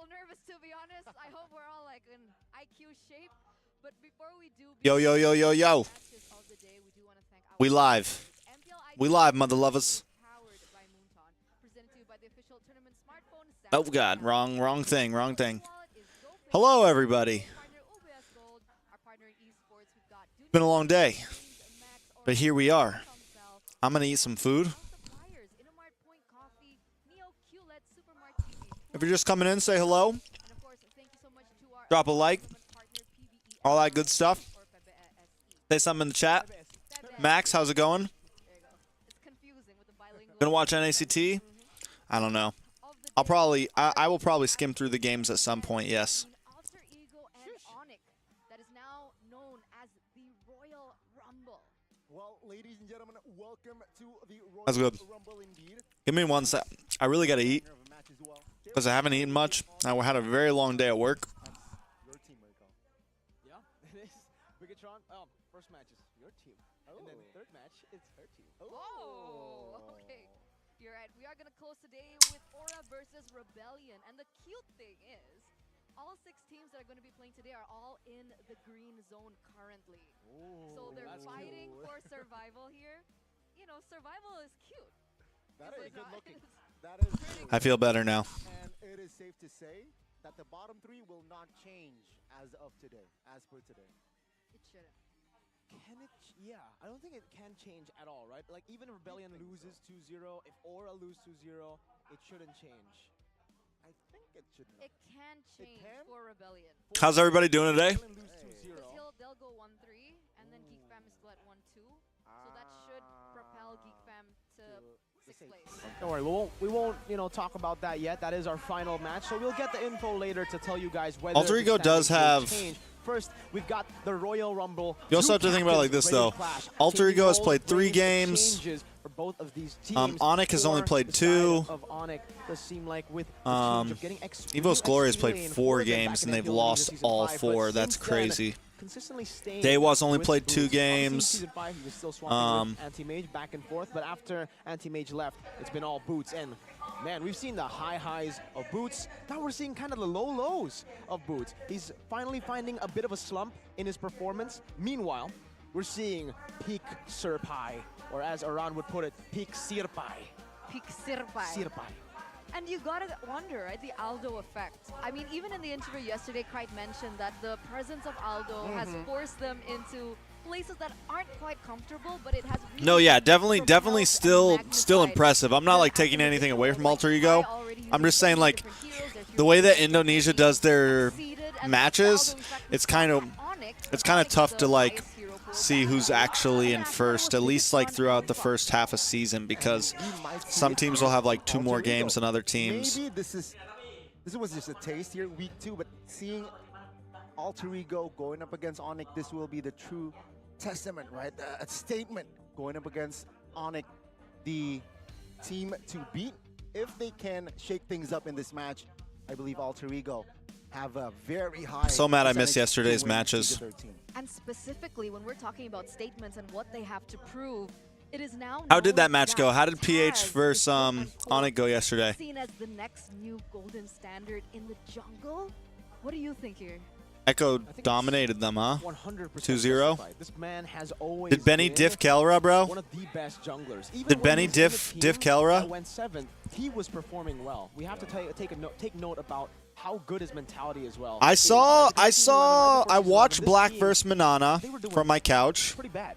nervous, to be honest. I hope we're all like in IQ shape. But before we do, Yo. We live. We live, mother lovers. Oh God, wrong thing. Hello, everybody. Been a long day, but here we are. I'm gonna eat some food. If you're just coming in, say hello. Drop a like. All that good stuff. Say something in the chat. Max, how's it going? Gonna watch NACT? I don't know. I will probably skim through the games at some point, yes. Ladies and gentlemen, welcome to the That's good. Rumble indeed. Give me 1 sec. I really gotta eat because I haven't eaten much. I had a very long day at work. Your team, Marco. Yeah, it is. Bigatron, first match is your team. And then third match, it's her team. Oh, okay. You're right. We are going to close today with Aura versus Rebellion. And the cute thing is, all 6 teams that are going to be playing today are all in the green zone currently. So they're fighting for survival here. You know, survival is cute. That is good looking. That is I feel better now. And it is safe to say that the bottom 3 will not change as of today, as per today. It shouldn't. Can it? Yeah, I don't think it can change at all, right? Like, even if Rebellion loses 2-0, if Aura loses 2-0, it shouldn't change. I think it should not. It can change for Rebellion. How's everybody doing today? They'll go 1-3, and then Geek Fam is still at 1-2. So that should propel Geek Fam to 6th place. Don't worry, we won't, talk about that yet. That is our final match, so we'll get the info later to tell you guys whether Alter Ego the does standings will have. change. First, we've got the Royal Rumble. You also have to think about it like this, though. Alter Ego has played 3 games. For both of these teams. ONIC has only played 2. Of ONIC does seem like with Evo's Glory has played 4 games and they've lost all 4. That's crazy. Daewa's only played 2 games. Season 5, he was still swapping with Anti-Mage back and forth, but after Anti-Mage left, it's been all Boots. And man, we've seen the high highs of Boots. Now we're seeing kind of the low lows of Boots. He's finally finding a bit of a slump in his performance. Meanwhile, we're seeing peak Sirpai, or as Aran would put it, peak Sirpai. Peak Sirpai. And you gotta wonder, right, the Aldo effect. I mean, even in the interview yesterday, Krite mentioned that the presence of Aldo has forced them into places that aren't quite comfortable, but it has really No, yeah, definitely still impressive. I'm not like taking anything away from Alter Ego. I'm just saying, like, the way that Indonesia does their matches, it's kind of tough to like see who's actually in first, at least like throughout the first half of season, because some teams will have like 2 more games than other teams. Maybe this was just a taste here, week 2, but seeing Alter Ego going up against ONIC, this will be the true testament, right? A statement going up against ONIC, the team to beat. If they can shake things up in this match, I believe Alter Ego have a very high. So mad I missed yesterday's matches. And specifically, when we're talking about statements and what they have to prove, it is now. How did that match go? How did PH versus ONIC go yesterday? Seen as the next new golden standard in the jungle. What do you think here? Echo dominated them, huh? 100% 2-0. This man has always Did Benny diff Kelra, bro? one of the best junglers. Even Did when Benny he was in diff the team Kelra? that went 7th, he was performing well. We have to take note about how good his mentality is. Well, I watched Black vs Manana from my couch pretty bad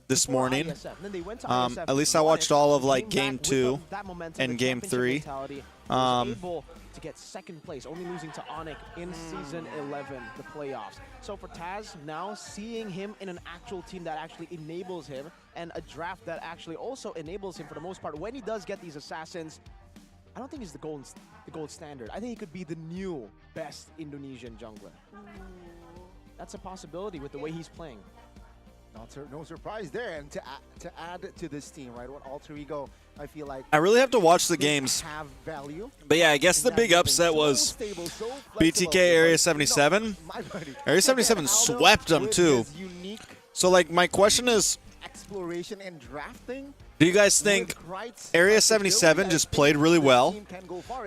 this before morning. ISF. Then they went to ISF, At least I watched all of like came Game back 2 with that momentum, and the Game championship 3. mentality, was able to get 2nd place, only losing to ONIC in Season 11, the playoffs. So for Taz, now seeing him in an actual team that actually enables him, and a draft that actually also enables him for the most part, when he does get these assassins, I don't think he's the gold standard. I think he could be the new best Indonesian jungler. That's a possibility with the way he's playing. No surprise there. And to add to this team, right, what Alter Ego, I feel like I really have to watch the games. Have value. But yeah, I guess the big upset was BTK Area 77. Area 77 swept them too. So like my question is, exploration and drafting, Do you guys think Area 77 just played really well?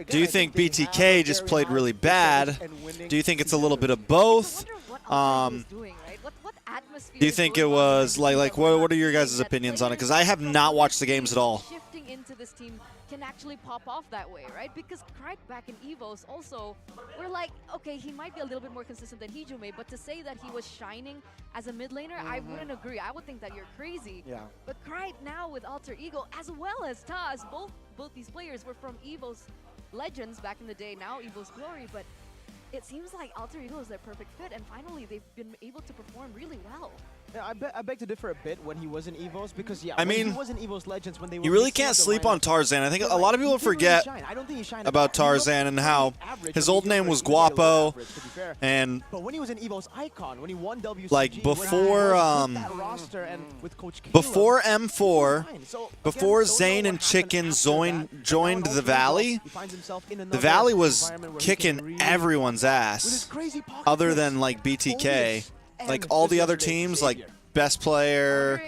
Do you think BTK just played really bad? Do you think it's a little bit of both? Do you think it was like what are your guys' opinions on it? Because I have not watched the games at all. Shifting into this team can actually pop off that way, right? Because Krike back in EVOs also, we're like, okay, he might be a little bit more consistent than Hijume, but to say that he was shining as a mid laner, I wouldn't agree. I would think that you're crazy. Yeah. But Krike now with Alter Ego, as well as Taz, both these players were from EVOs Legends back in the day, now EVOs Glory, but it seems like Alter Ego is their perfect fit, and finally they've been able to perform really well. Yeah, I beg to differ a bit when he was in EVOs, because I mean, he was in EVOs Legends when they were you really can't sleep on Tarzan. I think a lot of people forget about Tarzan and how his old name was Guapo, and but when he was in EVOs Icon, when he won WCG, like before before M4, before Zane and Chicken joined the Valley, the Valley was kicking everyone's ass, other than like BTK. Like all the other teams, like best player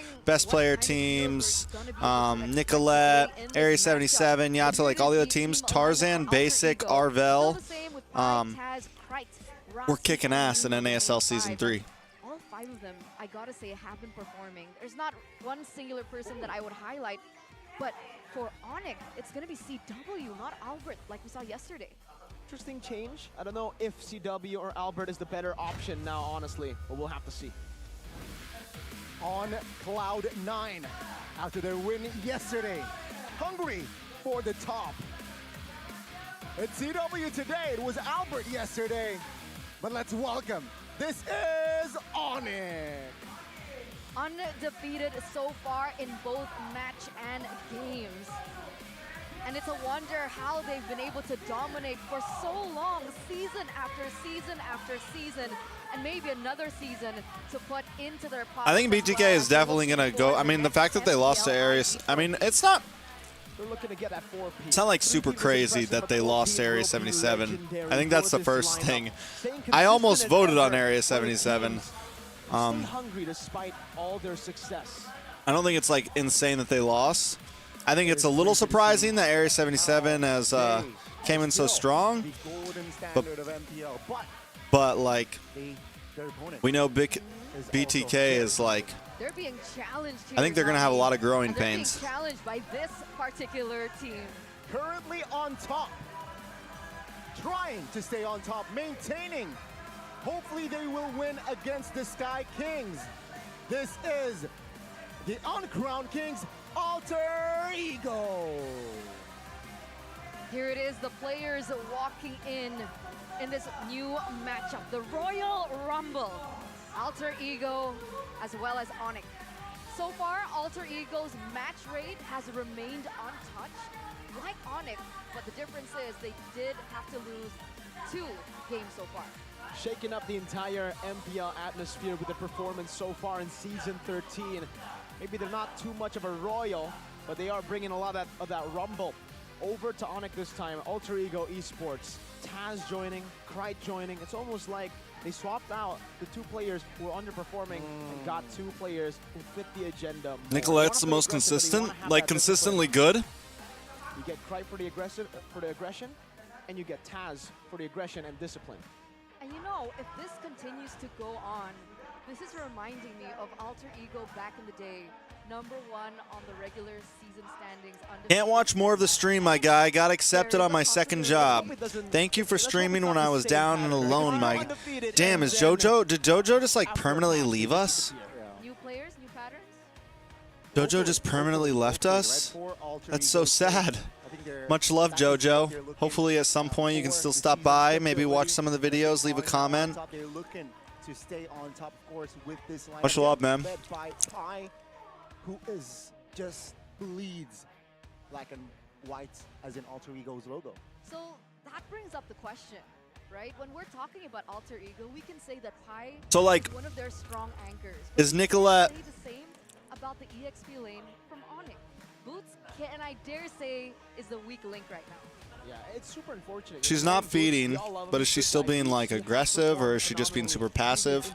teams, Nicolette, Area 77, Yata, like all the other teams, Tarzan, Basic, Arvel, we're kicking ass in NASL Season 3. All 5 of them, I gotta say, have been performing. There's not one singular person that I would highlight, but for ONIC, it's gonna be CW, not Albert, like we saw yesterday. Interesting change. I don't know if CW or Albert is the better option now, honestly, but we'll have to see. On cloud 9 after their win yesterday, hungry for the top. It's CW today. It was Albert yesterday, but let's welcome. This is ONIC. Undefeated so far in both match and games. And it's a wonder how they've been able to dominate for so long, season after season after season, and maybe another season to put into their pocket. I think BTK is definitely going to go. I mean, the fact that they lost to Aries, I mean, it's not like super crazy that they lost to Area 77. I think that's the first thing. I almost voted on Area 77. Hungry despite all their success. I don't think it's like insane that they lost. I think it's a little surprising that Area 77 has came in so strong, but like we know big BTK is like. They're being challenged here. I think they're going to have a lot of growing they're pains. Being challenged by this particular team. Currently on top, trying to stay on top, maintaining. Hopefully they will win against the Sky Kings. This is the uncrowned Kings. Alter Ego. Here it is, the players walking in this new matchup, the Royal Rumble. Alter Ego as well as ONIC. So far, Alter Ego's match rate has remained untouched, like ONIC, but the difference is they did have to lose 2 games so far. Shaking up the entire MPL atmosphere with the performance so far in Season 13. Maybe they're not too much of a royal, but they are bringing a lot of that rumble over to ONIC this time. Alter Ego Esports, Taz joining, Krite joining. It's almost like they swapped out the 2 players who were underperforming and got 2 players who fit the agenda more. Nicolette's the most consistent, like consistently good. You get Krite for the aggression, and you get Taz for the aggression and discipline. And you know, if this continues to go on, this is reminding me of Alter Ego back in the day, #1 on the regular season standings. Can't watch more of the stream, my guy. Got accepted on my 2nd job. Thank you for streaming when I was down and alone, my. Damn, is JoJo? Did JoJo just like permanently leave us? New players, new patterns? JoJo just permanently left us? That's so sad. Much love, JoJo. Hopefully at some point you can still stop by, maybe watch some of the videos, leave a comment. To stay on top, of course, with this line. Much love, man. Led by Pi, who is just bleeds black and white as in Alter Ego's logo. So that brings up the question, right? When we're talking about Alter Ego, we can say that Pi is one of their strong anchors. Is Nicolette the same about the EXP lane from ONIC? Boots, can I dare say, is the weak link right now. Yeah, it's super unfortunate. She's not feeding, but is she still being like aggressive, or is she just being super passive?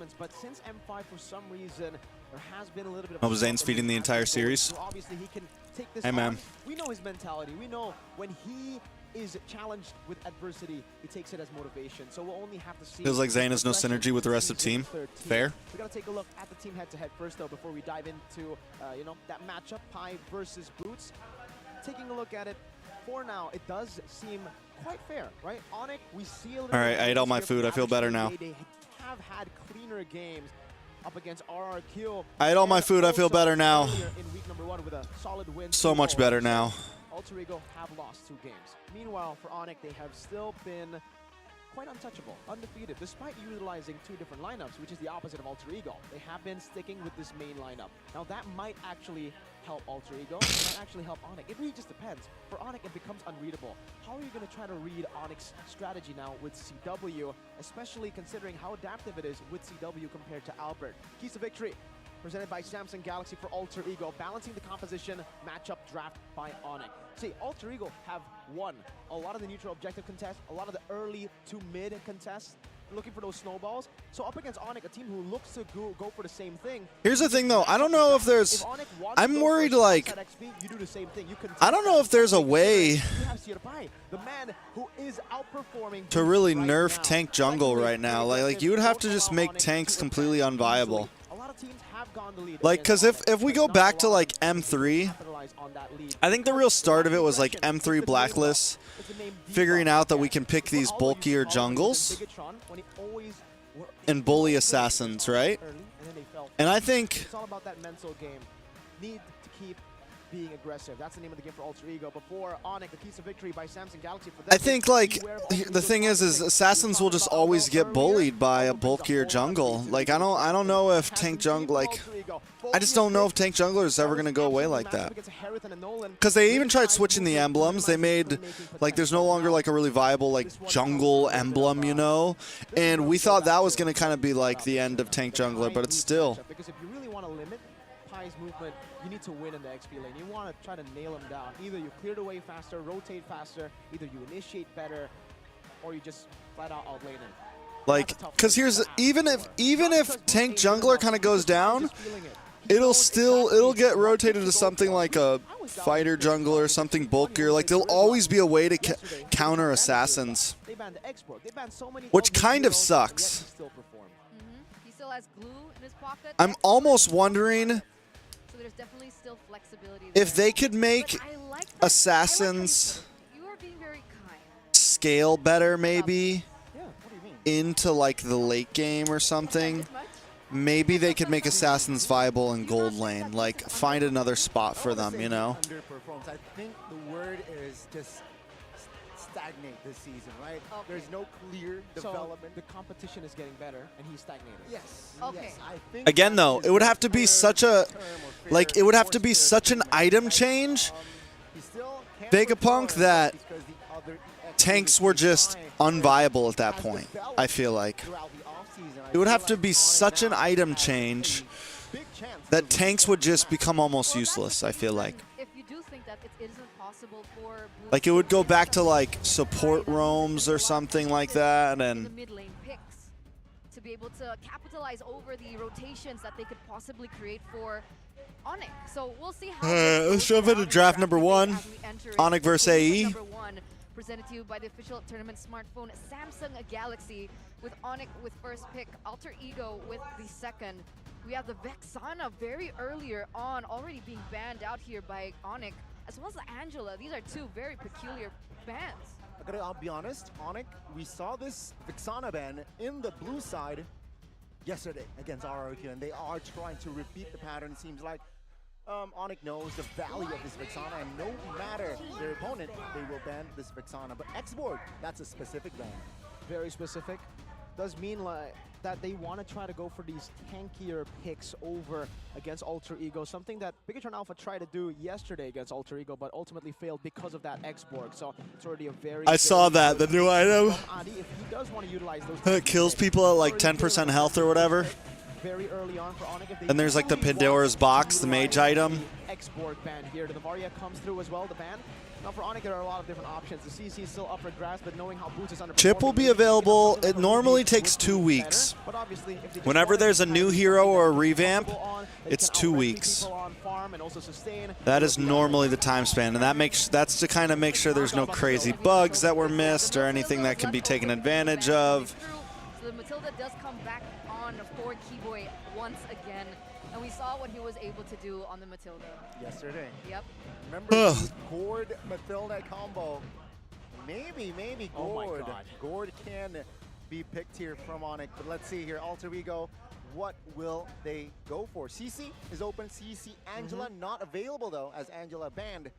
balance, but since M5 for some reason there has been a little bit of Hope Zane's feeding the entire series. Obviously he can take this Hey, man. on. We know his mentality. We know when he is challenged with adversity, he takes it as motivation. So we'll only have to see. Feels like Zane has no synergy with the rest of the team. Fair. We gotta take a look at the team head-to-head first, though, before we dive into you know, that matchup, Pi versus Boots. Taking a look at it, for now, it does seem quite fair, right? ONIC, we see a little. All right, I ate all my food. I feel better now. They have had cleaner games up against RRQ. I ate all my food. I feel better now. In week number 1 with a solid win. So much better now. Alter Ego have lost 2 games. Meanwhile, for ONIC, they have still been quite untouchable, undefeated, despite utilizing 2 different lineups, which is the opposite of Alter Ego. They have been sticking with this main lineup. Now, that might actually help Alter Ego, it might actually help ONIC. It really just depends. For ONIC, it becomes unreadable. How are you going to try to read ONIC's strategy now with CW, especially considering how adaptive it is with CW compared to Albert? Keys to victory, presented by Samsung Galaxy for Alter Ego, balancing the composition, matchup draft by ONIC. See, Alter Ego have won a lot of the neutral objective contests, a lot of the early to mid contests, looking for those snowballs. So up against ONIC, a team who looks to go for the same thing. Here's the thing, though. I don't know if there's... I'm worried, like... XP, you do the same thing. I don't know if there's a way the man who is outperforming to really right nerf now. tank jungle right now. Like you would have to just make tanks completely unviable. A lot of teams have gone the lead. Like, because if we go back to, like, M3, I think the real start of it was, like, M3 Blacklist, figuring out that we can pick these bulkier jungles and bully assassins, right? And I think... It's all about that mental game. Need to keep being aggressive. That's the name of the game for Alter Ego. Before ONIC, the keys to victory by Samsung Galaxy. For I think, like, the thing is assassins will just always get bullied by a bulkier jungle. Like, I don't know if tank jungle, like, I just don't know if tank jungler is ever going to go away like that. Because they even tried switching the emblems. They made, like, there's no longer, like, a really viable, like, jungle emblem, you know? And we thought that was going to kind of be, like, the end of tank jungler, but it's still. Because if you really want to limit Pi's movement, you need to win in the XP lane. You want to try to nail him down. Either you clear the way faster, rotate faster, either you initiate better, or you just flat out outlane him. Like, because here's, even if tank jungler kind of goes down, it'll get rotated to something like a fighter jungler or something bulkier. Like, there'll always be a way to counter assassins, which kind of sucks. He still has glue in his pocket. I'm almost wondering So there's definitely still flexibility if there. they could make But I like that. assassins You are being very kind. scale better, maybe, Yeah, what do you mean? into, like, the late game or something. Maybe they could make assassins viable in gold lane. Like, find another spot for them, you know? Underperforms. I think the word is just stagnate this season, right? Okay. There's no clear development. So the competition is getting better, and he's stagnating. Yes. Okay. Yes, I think Again, that though, is it would have to be fair such a, term or like, fair it would have to force be fair such an treatment. item change, He still can't Vegapunk, perform that because the other tanks were just unviable at that point, I feel like. throughout the offseason. I It would feel have to like be ONIC such an now item has change a big chance that of tanks would just become almost useless, I feel like. If you do think that it isn't possible for Blue Like, it would go to back to, like, support roams or something like that, the and mid lane picks to be able to capitalize over the rotations that they could possibly create for ONIC. So we'll see how let's jump into draft number 1. ONIC versus AE. Number 1, presented to you by the official tournament smartphone Samsung Galaxy, with ONIC with first pick, Alter Ego with the second. We have the Vexana very earlier on, already being banned out here by ONIC, as well as the Angela. These are 2 very peculiar bans. I'll be honest, ONIC, we saw this Vexana ban in the blue side yesterday against RRQ, and they are trying to repeat the pattern. Seems like ONIC knows the value of this Vexana, and no matter their opponent, they will ban this Vexana. But X-Board, that's a specific ban. Very specific. Does mean like that they want to try to go for these tankier picks over against Alter Ego, something that Bigatron Alpha tried to do yesterday against Alter Ego, but ultimately failed because of that X-Borg. So it's already a very... I saw that, the new item. Adi, if he does want to utilize those... It kills people at, like, 10% health or whatever. Very early on for ONIC. If they And there's, like, the really Pandora's want box, to the mage utilize item. the X-Borg ban here. The Varia comes through as well, the ban. Now for ONIC, there are a lot of different options. The CC is still up for grabs, but knowing how Boots is under... Chip will be available. It normally takes 2 weeks. But obviously, if they just Whenever wanted there's to a kind new of be hero something or a that they feel revamp, comfortable on, that it's can 2 out-rent weeks. people on farm and also sustain, That it is would be normally the unrealistic. time span, and that's to kind of make sure there's no crazy bugs that were missed or anything that can be taken advantage of. So the Matilda does come back on for Keyboy once again. And we saw what he was able to do on the Matilda. Yesterday. Yep. Remember the Gord Matilda combo? Maybe Oh my Gord. God. Gord can be picked here from ONIC. But let's see here, Alter Ego. What will they go for? CC is open. CC Angela not available though, as Angela banned.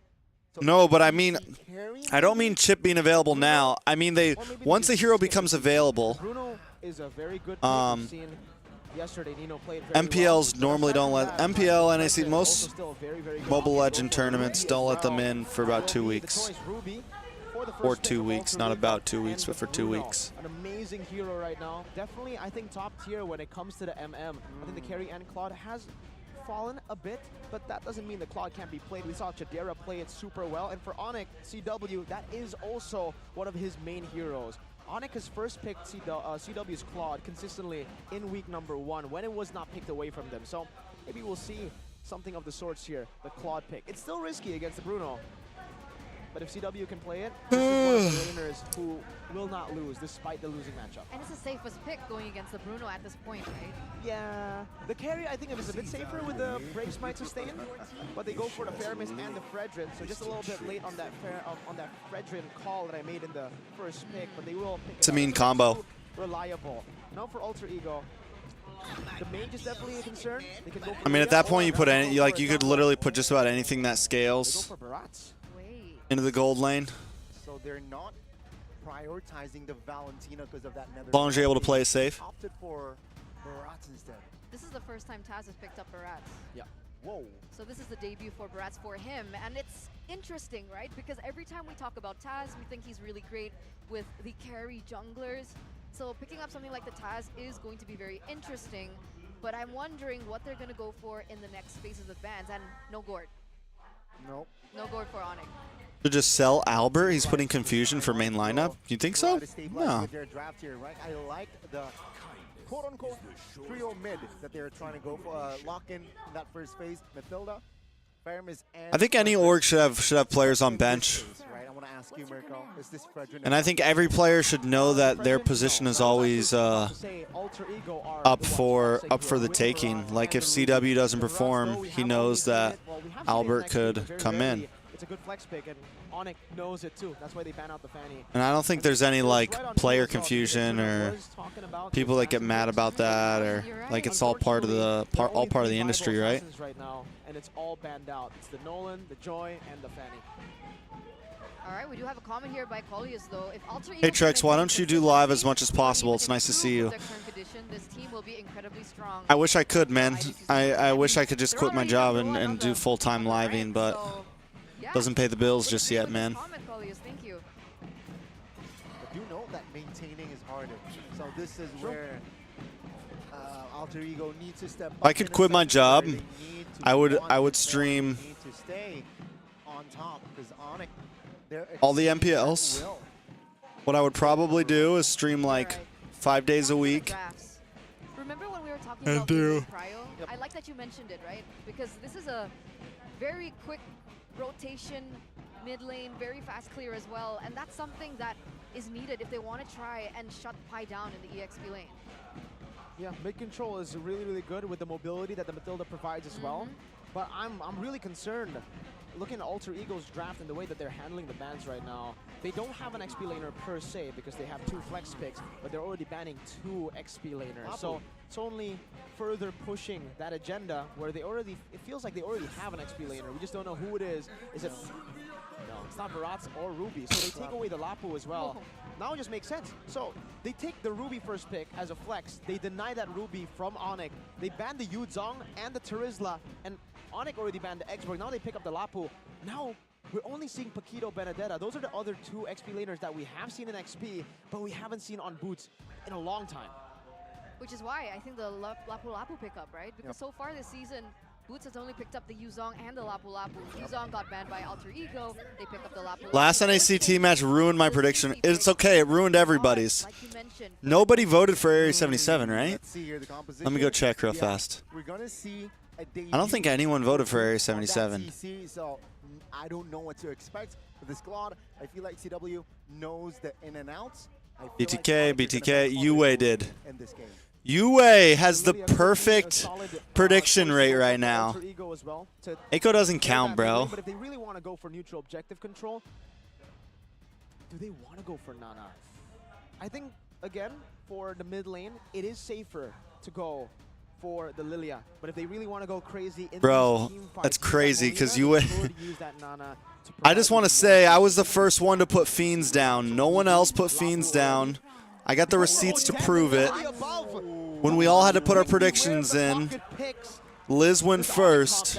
So No, but I mean, CC carry I don't mean maybe? Chip being available now. I mean, once a hero becomes available, Bruno is a very good pick. We've seen yesterday Nino played very MPLs well. normally don't let MPL, NAC, Also most still a very, very good Mobile option. Legend tournaments don't let them in for about 2 weeks. The choice, Ruby, for the first Or pick 2 of weeks, Alter not Ego about 2 weeks, and but for 2 Bruno. weeks. An amazing hero right now. Definitely, I think, top tier when it comes to the MM. I think the carry and Claude has fallen a bit, but that doesn't mean the Claude can't be played. We saw Chadera play it super well, and for ONIC, CW, that is also one of his main heroes. ONIC has first picked CW's Claude consistently in week number 1 when it was not picked away from them. So maybe we'll see something of the sorts here, the Claude pick. It's still risky against the Bruno. But if CW can play it, this is one of the laners who will not lose despite the losing matchup. And it's the safest pick going against the Bruno at this point, right? Yeah, the carry I think is a bit safer with the break smite sustain, but they go for the Faramis and the Fredrin, so just a little bit late on that Fredrin call that I made in the first pick, but they will pick it It's a up. mean combo. Too reliable. Now for Alter Ego, the mage is definitely a concern. They can go for I mean, at that Leah point, you or put go any, for you could Zama. literally put just about anything that They go scales for Barats. Wait. into the gold lane. So they're not prioritizing the Valentina because of that nether. As long as you're able to play it safe. Opted for Barats instead. This is the first time Taz has picked up Barats. Yeah. Whoa. So this is the debut for Barats for him. And it's interesting, right? Because every time we talk about Taz, we think he's really great with the carry junglers. So picking up something like the Taz is going to be very interesting. But I'm wondering what they're going to go for in the next phases of bans. And no Gord. Nope. No Gord for ONIC. To just sell Albert, he's putting confusion for main lineup. You think so? No. Their draft here, right? I like the quote-unquote trio mid that they're trying to go for, lock in that first phase. Matilda, Faramis, and I think any org should have players on bench. Right? I want to ask you, Mirko, is this Fredrin? And I think every player should know that their position is always up for the taking. Like if CW doesn't perform, he knows that Albert could come in. It's a good flex pick, and ONIC knows it too. That's why they ban out the Fanny. And I don't think there's any like player confusion or people that get mad about that, or like it's all part of the industry, right? Right now, and it's all banned out. It's the Nolan, the Joy, and the Fanny. All right, we do have a comment here by Collius, though. If Alter Ego Hey Trex, why don't you do live as much as possible? even It's nice to see improve you. their current condition, this team will be incredibly strong. I wish I could, man. I wish I could just quit my job and do full-time living, but So, yeah. doesn't pay the bills Would just agree yet, with man. this comment, Collius. Thank you. But you know that maintaining is harder. So this is where Alter Ego needs to step up. I could in a quit my sector job. where they need to I would want to stream they need to stay on top because ONIC, they're all the exceeding at MPLs. will. What I would probably do is stream like 5 days a Back to the week. drafts. Remember when we were talking And about do. Cryo? I like that you mentioned it, right? Because this is a very quick rotation, mid lane, very fast clear as well. And that's something that is needed if they want to try and shut Pi down in the EXP lane. Yeah, mid control is really, really good with the mobility that the Matilda provides as well. But I'm really concerned. Looking at Alter Ego's draft and the way that they're handling the bans right now, they don't have an XP laner per se because they have 2 flex picks, but they're already banning 2 XP laners. So it's only further pushing that agenda where they already, it feels like they already have an XP laner. We just don't know who it is. Is it, no, it's not Barats or Ruby. So they take away the Lapu as well. Now it just makes sense. So they take the Ruby first pick as a flex. They deny that Ruby from ONIC. They ban the Yuzong and the Terizla, and ONIC already banned the Exborg. Now they pick up the Lapu. Now we're only seeing Paquito, Benedetta. Those are the other 2 XP laners that we have seen in XP, but we haven't seen on Boots in a long time. Which is why I think the Lapu Lapu pickup, right? Because so far this season, Boots has only picked up the Yuzong and the Lapu Lapu. Yuzong got banned by Alter Ego. They picked up the Lapu Lapu. Last NACT match ruined my prediction. It's okay. It ruined everybody's. Like you mentioned, Nobody voted for Area 77, right? Let's see here the composition. Let me go check real Yeah, fast. We're gonna see a I don't think anyone voted for Area 77. CC, so I don't know what to expect with this squad. I feel like CW knows the in and outs. I feel BTK, like BTK, UA did. in this game. UA has the Really, I think perfect a solid, prediction choice rate for right now. Alter Ego as well to Eiko doesn't play count, that bro. way, but if they really want to go for neutral objective control, do they want to go for Nana? I think, again, for the mid lane, it is safer to go for the Lilia. But if they really want to go crazy in Bro, these team fights, that's use that crazy, Molina, 'cause they UA could use that Nana to I just provide want to them say more I was the first one to put Fiends down. No one else put Fiends down. I got the receipts to prove it. When we all had to put our predictions in, Liz went first.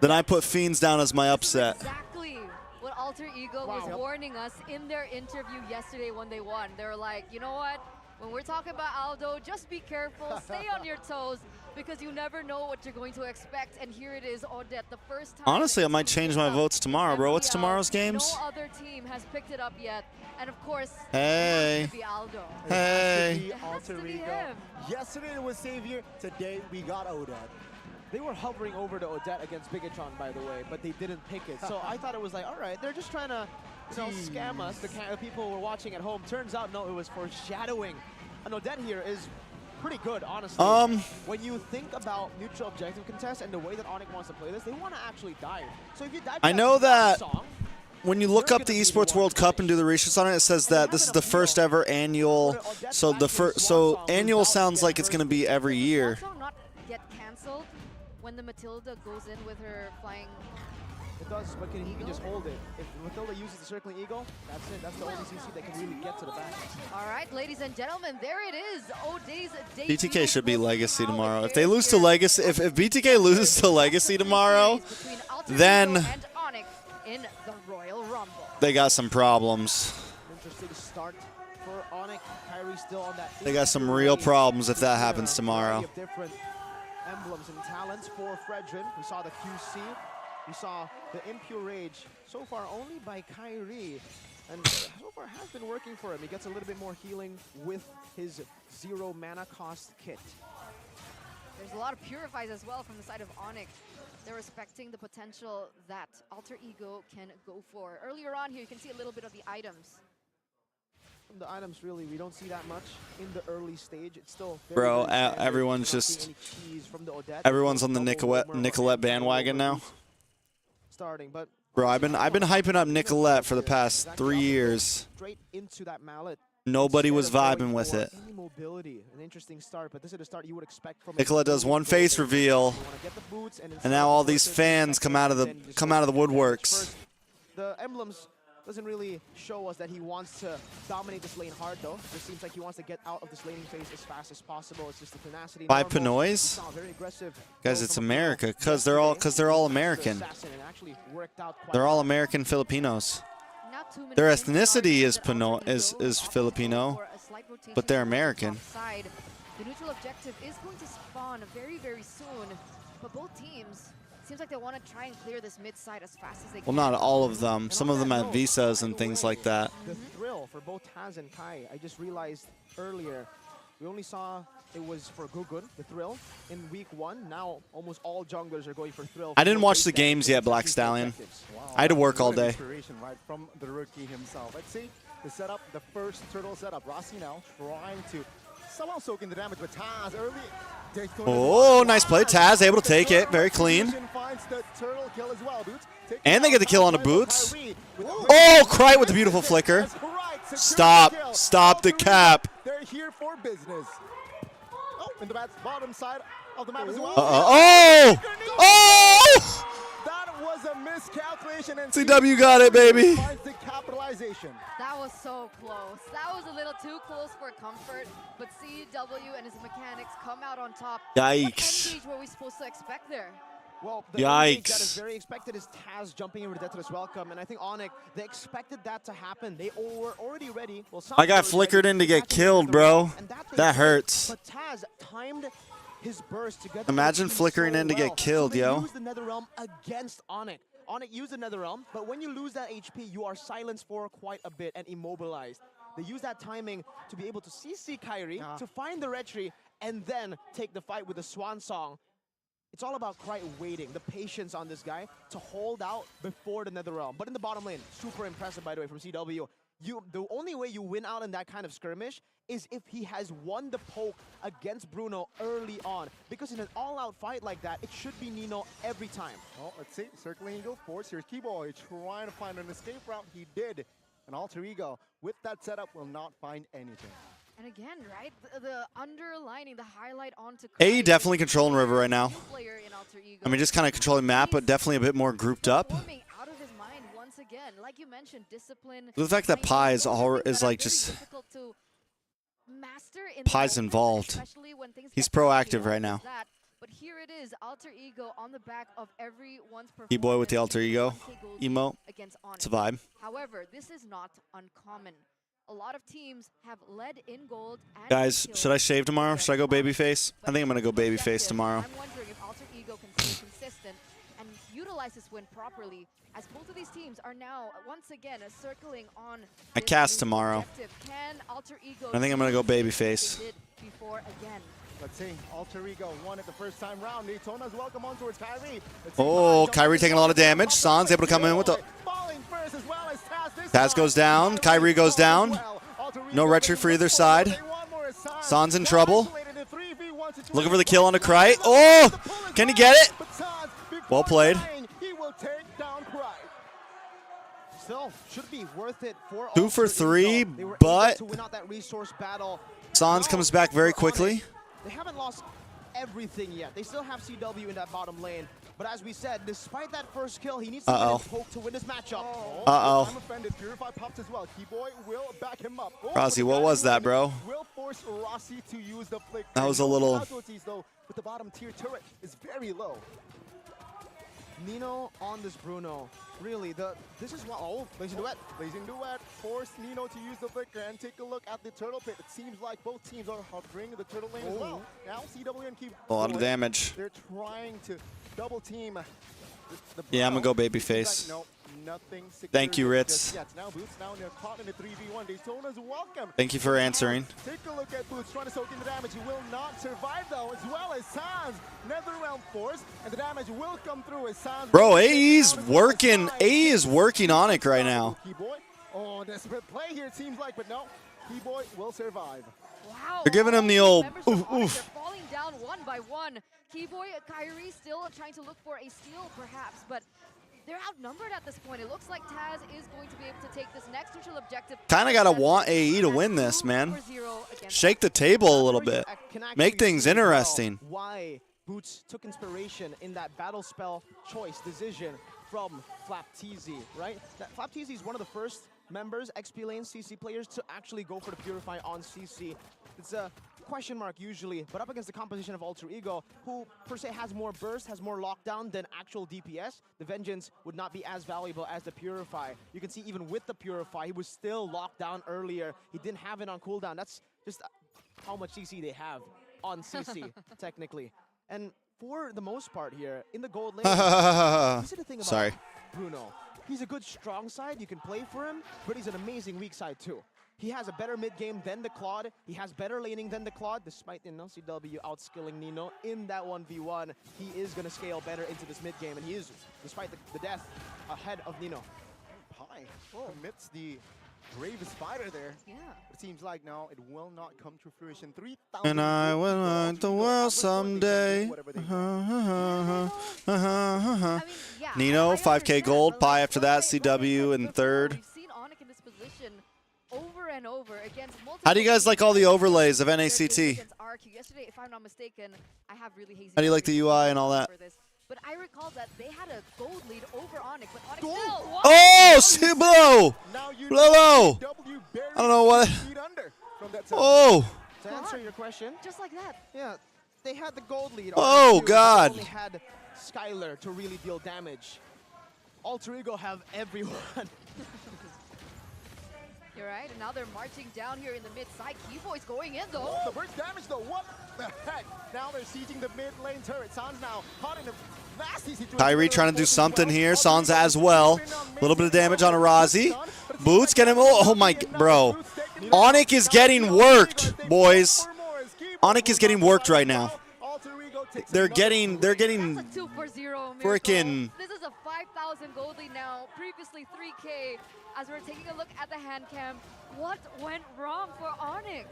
Then I put Fiends down as my upset. exactly what Alter Ego was warning us in their interview yesterday when they won. They were like, you know what? When we're talking about Aldo, just be careful, stay on your toes, because you never know what you're going to expect. And here it is, Odette, the first time. Honestly, I might change my votes tomorrow, bro. What's MPL, tomorrow's games? No other team has picked it up yet. And of course, Hey. it has to be Aldo. Hey. It has to be him. Yesterday it was Savior, today we got Odette. They were hovering over the Odette against Bigatron, by the way, but they didn't pick it. So I thought it was like, all right, they're just trying to, scam us. The people who were watching at home. Turns out, no, it was foreshadowing. And Odette here is pretty good, honestly. When you think about neutral objective contest and the way that ONIC wants to play this, they want to actually dive. So if you dive, I know that when you look up the Esports World Cup and do the research on it, it says that this is the first ever annual. So annual sounds like it's going to be every year. Also not get cancelled when the Matilda goes in with her flying. It does, but he can just hold it. If Matilda uses the circling eagle, that's it. That's the only CC that can really get to the back. All right, ladies and gentlemen, there it is. O'Day's BTK should be Legacy tomorrow. If they lose to Legacy, if BTK loses to Legacy tomorrow, then in the Royal Rumble. they got some problems. Interesting start for ONIC. Kyrie still on that. They got some real problems if that happens tomorrow. Different emblems and talents for Fredrin. We saw the QC. We saw the Impure Rage, so far only by Kyrie. And so far has been working for him. He gets a little bit more healing with his 0 mana cost kit. There's a lot of purifies as well from the side of ONIC. They're respecting the potential that Alter Ego can go for. Earlier on here, you can see a little bit of the items. From the items, really, we don't see that much in the early stage. It's still very, Bro, very standard. everyone's We're not seeing just- any keys from the Odette. Everyone's on the Double Nicolette bandwagon now. Starting, but Bro, I've been hyping up Nicolette for the past 3 years. straight into that mallet. Nobody was Instead of vibing going with for it. any mobility, an interesting start, but this is the start you would expect from Nicolette does one face reveal, and now all these fans come out of the woodworks. First, the emblems doesn't really show us that he wants to dominate this lane hard, though. It just seems like he wants to get out of this laning phase as fast as possible. It's just the tenacity. By normal. Pinoys? We saw a very aggressive Guys, go it's from America, Pinoy cause they're all American. assassin, and actually worked out quite They're all well. American Filipinos. Not too many Their things ethnicity are is that Alter Pino- Ego is opting Filipino, for a slight rotation but they're on the American. top side. The neutral objective is going to spawn very, very soon, but both teams seems like they want to try and clear this mid side as fast as they Well, can. not all of them. Some of them have visas and things like that. The thrill for both Taz and Kai, I just realized earlier, we only saw it was for Gugun, the thrill, in week 1. Now almost all junglers are going for thrill. I didn't watch the games yet, Black Stallion. Wow, I had to work all what an day. Inspiration, right, from the rookie himself. Let's see the setup, the first turtle setup. Rossi now trying to somehow soak in the damage, but Taz early. Oh, nice play. Taz able to take it. Very clean. Finds the turtle kill as well, Boots. And they get the kill on the Boots. Oh, Cry with the beautiful flicker. Stop. Stop the cap. They're here for business. Oh, in the bottom side of the map as well. Oh! Oh! That was a miscalculation. And CW got it, baby. Finds the capitalization. That was so close. That was a little too close for comfort, but CW and his mechanics come out on top. Yikes. What engage were we supposed to expect there? Well, the Yikes. that is very expected is Taz jumping in with Death to this welcome, and I think ONIC, they expected that to happen. They were already ready. Well, I got flickered in to get killed, bro. That hurts. But Taz timed his burst together. Imagine flickering in to get killed, so yo. Use the NetherRealm against ONIC. ONIC used the NetherRealm, but when you lose that HP, you are silenced for quite a bit and immobilized. They use that timing to be able to CC Kyrie, to find the retry, and then take the fight with the Swan Song. It's all about Krite waiting, the patience on this guy to hold out before the NetherRealm. But in the bottom lane, super impressive, by the way, from CW. The only way you win out in that kind of skirmish is if he has won the poke against Bruno early on. Because in an all-out fight like that, it should be Nino every time. Well, let's see. Circling Eagle Force. Here's Keyboy trying to find an escape route. He did. An alter ego with that setup will not find anything. And again, right, the underlining, the highlight onto AE definitely controlling River right now. player in alter ego. I mean, just kind of controlling map, but definitely a bit more grouped up. Performing out of his mind once again. Like you mentioned, discipline. The fact that Pi is like just Pi's involved. He's proactive right now. But here it is, alter ego on the back of everyone's performance. E-boy with the alter ego emote. Against ONIC. It's a vibe. However, this is not uncommon. A lot of teams have led in gold. And Guys, should I shave tomorrow? Should I go babyface? I think I'm going to go babyface tomorrow. I'm wondering if alter ego can stay consistent and utilize this win properly, as both of these teams are now once again circling on. I cast tomorrow. Can alter ego I think I'm going to go babyface. Before again. Let's see. Alter Ego won it the first time round. Daytona's welcome on towards Kyrie. Oh, Kyrie taking a lot of damage. San's able to come in with the... Taz goes down. Kyrie goes down. No retry for either side. San's in trouble. Looking for the kill on a Krite. Oh! Can he get it? Well played. Still, should be worth it for 2 for 3, but Sans comes back very quickly. They haven't lost everything yet. They still have CW in that bottom lane. But as we said, despite that first kill, he needs to get his poke to win this matchup. Uh-oh. I'm offended. Purify pops as well. Keyboy will back him up. Rossi, what was that, bro? Will force Rossi to use the flick. That was a little... Though, but the bottom tier turret is very low. Nino on this Bruno. Really, this is what... Oh, Blazing Duet. Blazing Duet forced Nino to use the flicker and take a look at the turtle pit. It seems like both teams are hovering the turtle lane as well. Now CW and Keep... A lot of damage. They're trying to double team. Yeah, I'm going to go babyface. No, nothing. Thank you, Ritz. Now Boots now they're caught in a 3v1. Daytona's welcome. Thank you for answering. Take a look at Boots trying to soak in the damage. He will not survive though, as well as Sans. NetherRealm force, and the damage will come through as Sans. Bro, AE's working. AE is working ONIC right now. Keyboy. Oh, desperate play here it seems like, but no. Keyboy will survive. Wow. They're giving him the old oof, oof. They're falling down one by one. Keyboy, Kyrie still trying to look for a steal perhaps, but they're outnumbered at this point. It looks like Taz is going to be able to take this next neutral objective. Kind of got to want AE to win this, man. Shake the table a little bit. Make things interesting. Why Boots took inspiration in that battle spell choice decision from Flapteezy, right? Flapteezy is one of the first members, XP lane CC players, to actually go for the Purify on CC. It's a question mark usually, but up against the composition of Alter Ego, who per se has more burst, has more lockdown than actual DPS, the Vengeance would not be as valuable as the Purify. You can see even with the Purify, he was still locked down earlier. He didn't have it on cooldown. That's just how much CC they have on CC, technically. And for the most part here, in the gold lane, this is the thing about Bruno. He's a good strong side, you can play for him, but he's an amazing weak side too. He has a better mid-game than the Claude. He has better laning than the Claude, despite CW outskilling Nino in that 1v1. He is going to scale better into this mid-game, and he is, despite the death, ahead of Nino. Pi amidst the brave spider there. Yeah. It seems like now it will not come to fruition. 3,000. And I will run the world someday. I mean, yeah, Nino, I 5K gold. understand, Pi but after that. like CW in before, third. We've seen ONIC in this position over and over against multiple. How do you guys like all the overlays of NACT? Yesterday, if I'm not mistaken, I have really hazy. How do you like the UI and all that? But I recall that they had a gold lead over ONIC, but ONIC Gold? still won. Oh, Subo! Blow! I don't know what. Oh! To answer your question, Just like that. yeah, they had the gold lead. Oh, God. They only had Skylar to really deal damage. Alter Ego have everyone. You're right, and now they're marching down here in the mid side. Keyboy's going in though. Oh, the burst damage though, what the heck? Now they're sieging the mid lane turret. Sans now caught in a nasty situation. Kyrie trying to do something here. Sans as well. A little bit of damage on Arazi. Boots get him. Oh my, bro. ONIC is getting worked, boys. ONIC is getting worked right now. They're getting That's a 2 for 0 Miracle. freaking. This is a 5,000 gold lead now. Previously 3K. As we're taking a look at the hand cam, what went wrong for ONIC?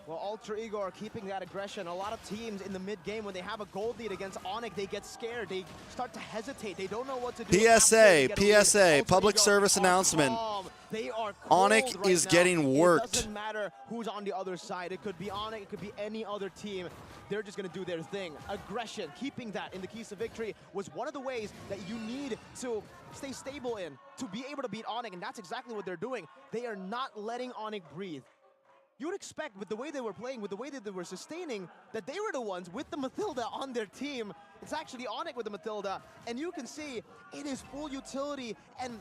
Well, Alter Ego are keeping that aggression. A lot of teams in the mid-game, when they have a gold lead against ONIC, they get scared. They start to hesitate. They don't know what to do. PSA, public service announcement. They are ONIC right is now. getting worked. It doesn't matter who's on the other side. It could be ONIC, it could be any other team. They're just going to do their thing. Aggression, keeping that in the keys to victory was one of the ways that you need to stay stable in to be able to beat ONIC, and that's exactly what they're doing. They are not letting ONIC breathe. You would expect, with the way they were playing, with the way that they were sustaining, that they were the ones with the Matilda on their team. It's actually ONIC with the Matilda, and you can see it is full utility and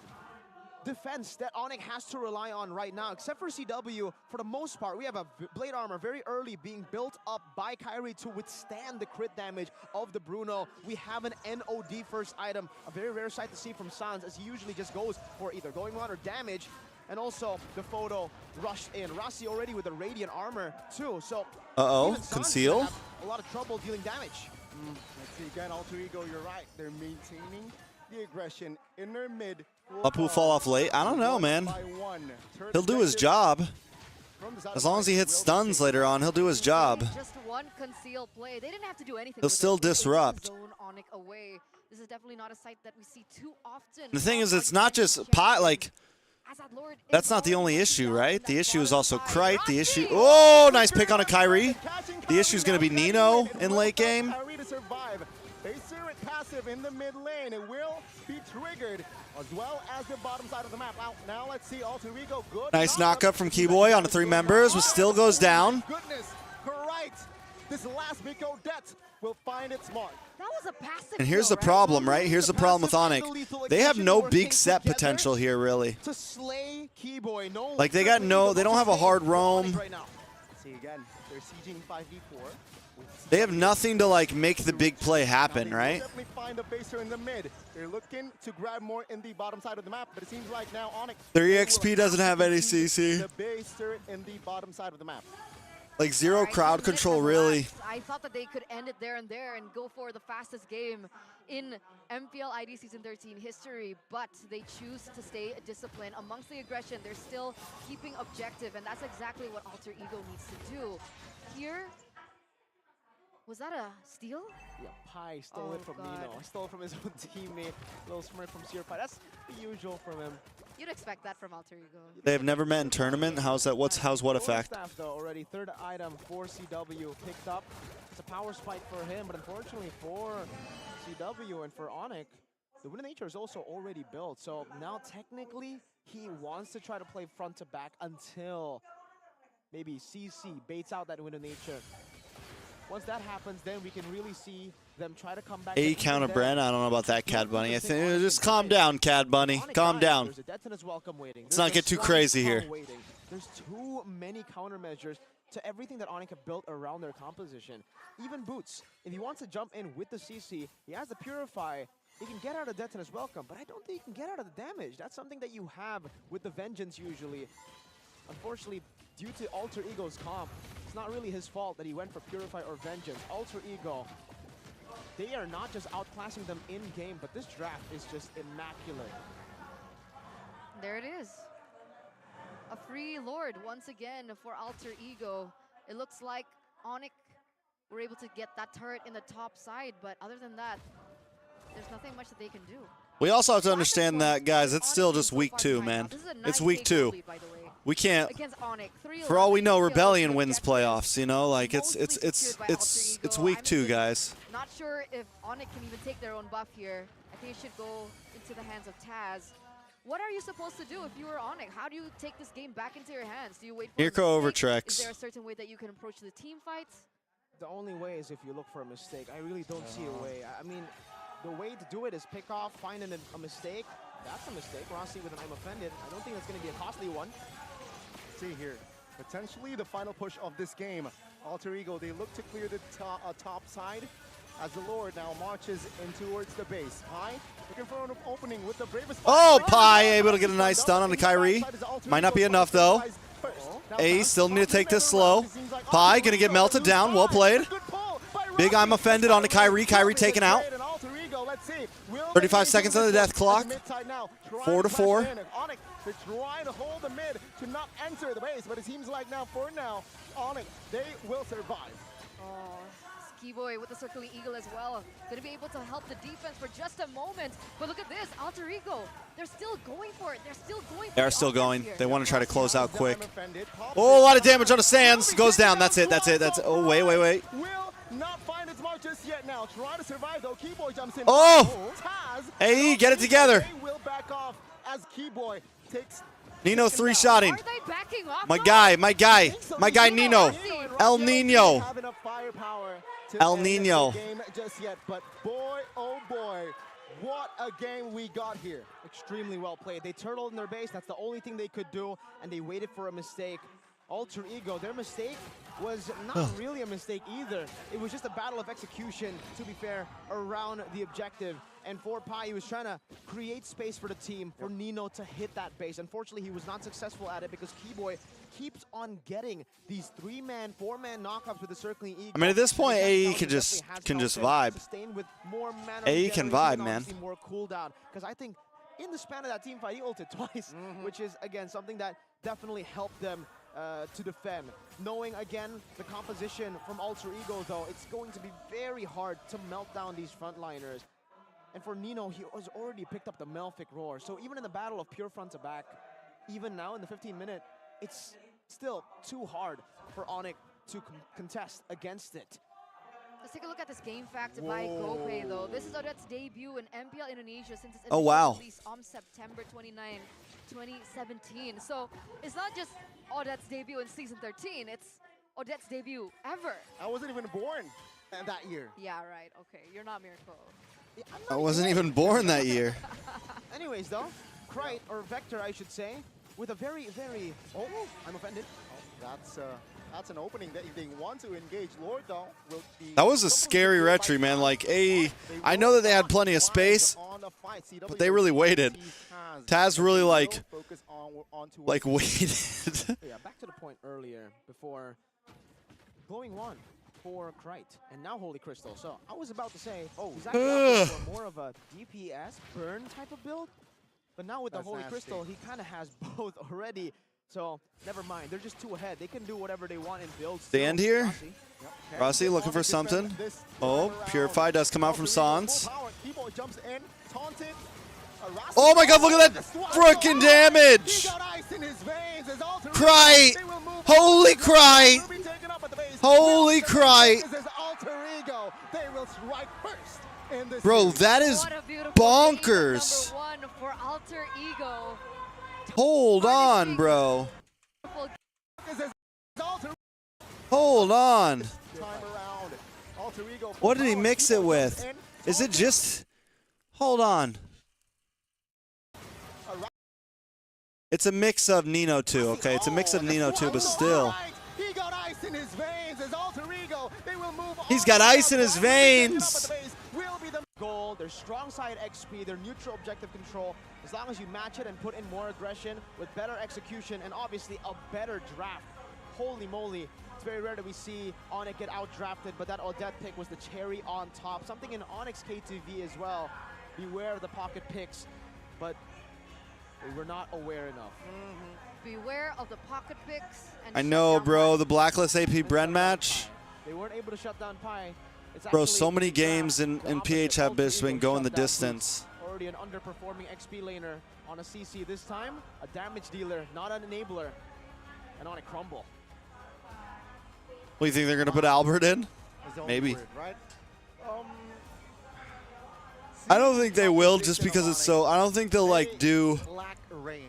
defense that ONIC has to rely on right now, except for CW. For the most part, we have a blade armor very early being built up by Kyrie to withstand the crit damage of the Bruno. We have an NOD first item, a very rare sight to see from Sans, as he usually just goes for either going on or damage. And also, the photo rushed in. Rossi already with the Radiant armor, too. So, Conceal. A lot of trouble dealing damage. Let's see again, Alter Ego, you're right. They're maintaining the aggression in their mid. Up will fall off late. I don't know, man. He'll do his job. As long as he hits stuns later on, he'll do his job. Just one concealed play. They didn't have to do anything. He'll still disrupt. Zone ONIC away. This is definitely not a sight that we see too often. The thing is, it's not just pot, like, that's not the only issue, right? The issue is also Krite. The issue, oh, nice pick on a Kyrie. The issue is going to be Nino in late game. Kyrie to survive. They sear it passive in the mid lane. It will be triggered, as well as the bottom side of the map. Now let's see Alter Ego. Good. Nice knockup from Keyboy on the 3 members, but still goes down. Goodness, Krite. This last Miko death will find its mark. That was a passive. And here's the problem, right? Here's the problem with ONIC. They have no big set potential here, really. To slay Keyboy, no. Like, they don't have a hard roam. See again, they're sieging 5v4. They have nothing to, like, make the big play happen, right? Definitely find a baser in the mid. They're looking to grab more in the bottom side of the map, but it seems like now ONIC. Their EXP doesn't have any CC. The baser in the bottom side of the map. Like, zero crowd control, really. I thought that they could end it there and go for the fastest game in MPL ID Season 13 history, but they choose to stay disciplined. Amongst the aggression, they're still keeping objective, and that's exactly what Alter Ego needs to do. Here, was that a steal? Yeah, Pi stole it from Nino. Stole it from his own teammate. Little smirk from Sir Pi. That's the usual from him. You'd expect that from Alter Ego. They have never met in tournament. How's what effect? Staff, though, already third item for CW picked up. It's a power spike for him, but unfortunately for CW and for ONIC, the Wind of Nature is also already built. So now technically he wants to try to play front to back until maybe CC baits out that Wind of Nature. Once that happens, then we can really see them try to come back. A counter Brent. I don't know about that, Cad Bunny. I think just calm down, Cad Bunny. Calm down. Let's not get too crazy here. There's too many countermeasures to everything that ONIC have built around their composition. Even Boots, if he wants to jump in with the CC, he has the Purify. He can get out of Detonus Welcome, but I don't think he can get out of the damage. That's something that you have with the Vengeance usually. Unfortunately, due to Alter Ego's comp, it's not really his fault that he went for Purify or Vengeance. Alter Ego, they are not just outclassing them in-game, but this draft is just immaculate. There it is. A free Lord once again for Alter Ego. It looks like ONIC were able to get that turret in the top side, but other than that, there's nothing much that they can do. We also have to understand that, guys, it's still just week 2, man. It's week 2. We can't. For all we know, Rebellion wins playoffs. You know, like it's week 2, guys. Not sure if ONIC can even take their own buff here. I think it should go into the hands of Taz. What are you supposed to do if you were ONIC? How do you take this game back into your hands? Do you wait for Mirko over Trex. Is there a certain way that you can approach the team fights? The only way is if you look for a mistake. I really don't see a way. I mean, the way to do it is pick off, find a mistake. That's a mistake. Rossi with an I'm offended. I don't think that's going to be a costly one. See here, potentially the final push of this game. Alter Ego, they look to clear the top side as the Lord now marches in towards the base. Pi looking for an opening with the bravest. Oh, Pi able to get a nice stun on the Kyrie. Might not be enough though. A still need to take this slow. Pi gonna get melted down. Well played. Big I'm offended on the Kyrie. Kyrie taken out. 35 seconds on the death clock. 4-4. They're trying to hold the mid to not enter the base, but it seems like now, for now, ONIC, they will survive. Oh, Skiboy with the circling eagle as well. Going to be able to help the defense for just a moment. But look at this, Alter Ego. They're still going for it. They're still going for it. They are still going. They want to try to close out quick. Oh, a lot of damage on the sands. Goes down. That's it. That's it. That's it. Oh, wait. Will not find its mark just yet now. Trying to survive though. Keyboy jumps in. Oh! Taz. AE, get it together. They will back off as Keyboy takes. Nino 3-shotting. Are they backing off? My guy Nino. El Nino. Have enough firepower to El end Nino. the game just yet, but boy, oh boy, what a game we got here. Extremely well played. They turtled in their base. That's the only thing they could do, and they waited for a mistake. Alter Ego, their mistake was not really a mistake either. It was just a battle of execution, to be fair, around the objective. And for Pi, he was trying to create space for the team, for Nino to hit that base. Unfortunately, he was not successful at it because Keyboy keeps on getting these 3-man, 4-man knockups with the circling eagle. I mean, at this point, AE can just vibe. With more mana AE can vibe, man. More cooldown, because I think in the span of that team fight, he ulted twice, which is, again, something that definitely helped them to defend. Knowing, again, the composition from Alter Ego, though, it's going to be very hard to melt down these frontliners. And for Nino, he has already picked up the Melfic Roar. So even in the battle of pure front to back, even now in the 15-minute, it's still too hard for ONIC to contest against it. Let's take a look at this game fact by Gopay, though. This is Odette's debut in MPL Indonesia since its initial release on September 29, 2017. So it's not just Odette's debut in Season 13, it's Odette's debut ever. I wasn't even born that year. Yeah, right. Okay, you're not Miracle. Yeah, I wasn't even born that year. Anyways, though, Krite, or Vector, I should say, with a very, very... Oh, I'm offended. Oh, that's an opening that if they want to engage Lord, though, will be... That was a scary retry, man. Like, AE, I know that they had plenty of space, but they really waited. Taz really, like waited. Yeah, back to the point earlier, before Glowing Wand for Krite, and now Holy Crystal. So I was about to say, he's actually opting for more of a DPS burn type of build, but now with the Holy Crystal, he kind of has both already. So never mind, they're just too ahead. They can do whatever they want in builds. Stand here. Rossi looking for something. Oh, Purify does come out from Sans. Oh my god, look at that freaking damage! Krite! Holy Krite! Holy Krite! Bro, that is bonkers! Hold on, bro. Hold on. What did he mix it with? Is it just... Hold on. It's a mix of Nino 2, okay? It's a mix of Nino 2, but still. He's got ice in his veins! Goal, their strong side XP, their neutral objective control. As long as you match it and put in more aggression with better execution and obviously a better draft. Holy moly. It's very rare that we see ONIC get out-drafted, but that Odette pick was the cherry on top. Something in ONIC's KTV as well. Beware of the pocket picks, but we were not aware enough. Beware of the pocket picks. And I know, bro. The Blacklist AP Bren match. They weren't able to shut down Pi. Bro, so many games in PH have been going the distance. Already an underperforming XP laner on a CC this time. A damage dealer, not an enabler. And on a crumble. What do you think they're going to put Albert in? Maybe. I don't think they will just because it's so... I don't think they'll like do... Lack range.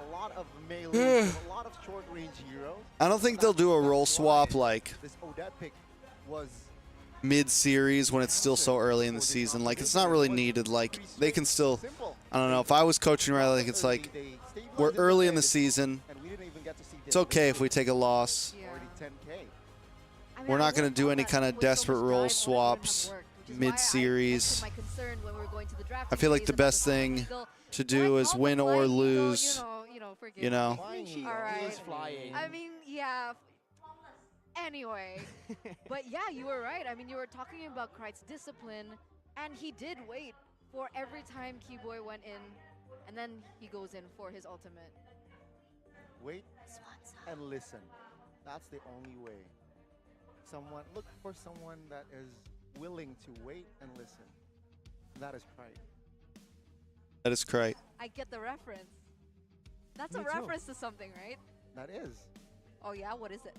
A lot of melee, a lot of short range heroes. I don't think they'll do a role swap like this Odette pick was mid-series when it's still so early in the season. Like, it's not really needed. Like, they can still... I don't know. If I was coaching Riley, like, it's like we're early in the season. And we didn't even get to see It's okay if we take a loss. Yeah. Already 10K. I mean, We're I not going would've to do thought any that kind of with so much desperate drive, roll Onik wouldn't have swaps worked, which is why I mid-series. mentioned my concern when we were going to the draft I feel like phase the about best the thing Eagle. to do is Call the win or Flying Eagle, lose. forgive You know. me. Flying He Eagle. Alright. is flying. I mean, yeah. Anyway, but yeah, you were right. I mean, you were talking about Kreit's discipline, and he did wait for every time Keyboy went in, and then he goes in for his ultimate. Wait and listen. That's the only way. Look for someone that is willing to wait and listen. That is Krite. That is correct. I get the reference. That's Me a too. reference to something, right? That is. Oh yeah, what is it?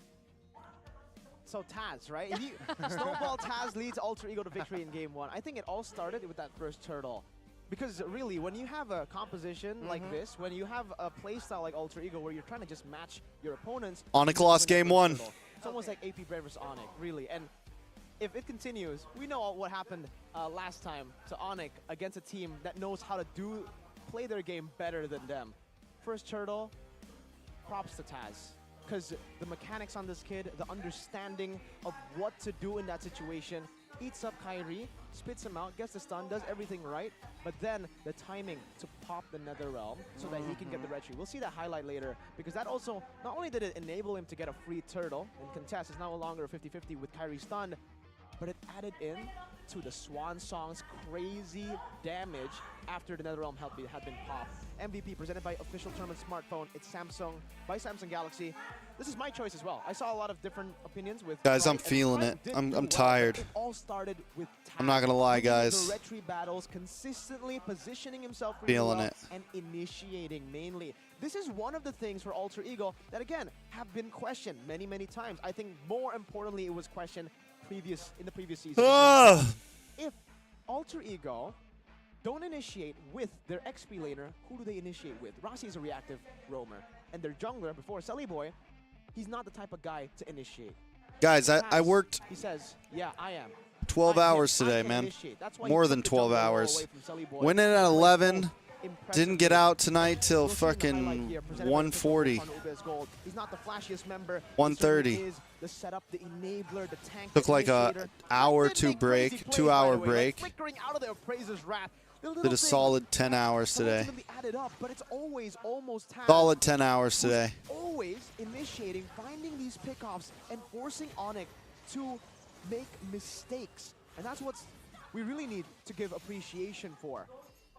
So Taz, right? Snowball Taz leads Alter Ego to victory in game 1. I think it all started with that first turtle. Because really, when you have a composition like this, when you have a playstyle like Alter Ego where you're trying to just match your opponents, ONIC you lost win that game first 1. turtle. It's almost like AP Brave versus ONIC, really. And if it continues, we know what happened last time to ONIC against a team that knows how to play their game better than them. First turtle, props to Taz. Because the mechanics on this kid, the understanding of what to do in that situation, eats up Kyrie, spits him out, gets the stun, does everything right, but then the timing to pop the Nether Realm so that he can get the red tree. We'll see that highlight later, because that also, not only did it enable him to get a free turtle and contest, it's no longer a 50-50 with Kyrie stunned, but it added in to the Swan Song's crazy damage after the Netherrealm had been popped. MVP presented by official tournament smartphone. It's Samsung by Samsung Galaxy. This is my choice as well. I saw a lot of different opinions with Guys, Krite, I'm and feeling Krite it. did I'm do well, tired. but It all started with Taz. I'm not gonna lie, winning guys. The retry battles, consistently positioning himself really Feeling well it. and initiating mainly. This is one of the things for Alter Ego that again have been questioned many, many times. I think more importantly, it was questioned in the previous season. If Alter Ego don't initiate with their XP laner, who do they initiate with? Rossi is a reactive roamer, and their jungler before Selly Boy, he's not the type of guy to initiate. Guys, I Taz, worked He says, "Yeah, I am." 12 hours I today, can man. initiate. That's why he More took than the 12 jungler role hours. away from Selly Boy. Went in at Played 11. both Didn't get impressively. out tonight till We'll see in the fucking highlight here, presented by 1:40. Official Fun Ubez Gold. He's not the flashiest member. 1:30. He certainly is the setup, the enabler, the tank. Took the like a initiator. hour Did to make crazy break, plays, 2 by hour the way, like break. flickering out of the Appraiser's wrath. The little Did a things solid 10 hours today. ultimately added up, but it's always almost Taz Solid 10 hours who's today. always initiating, finding these pickoffs, and forcing ONIC to make mistakes. And that's what we really need to give appreciation for.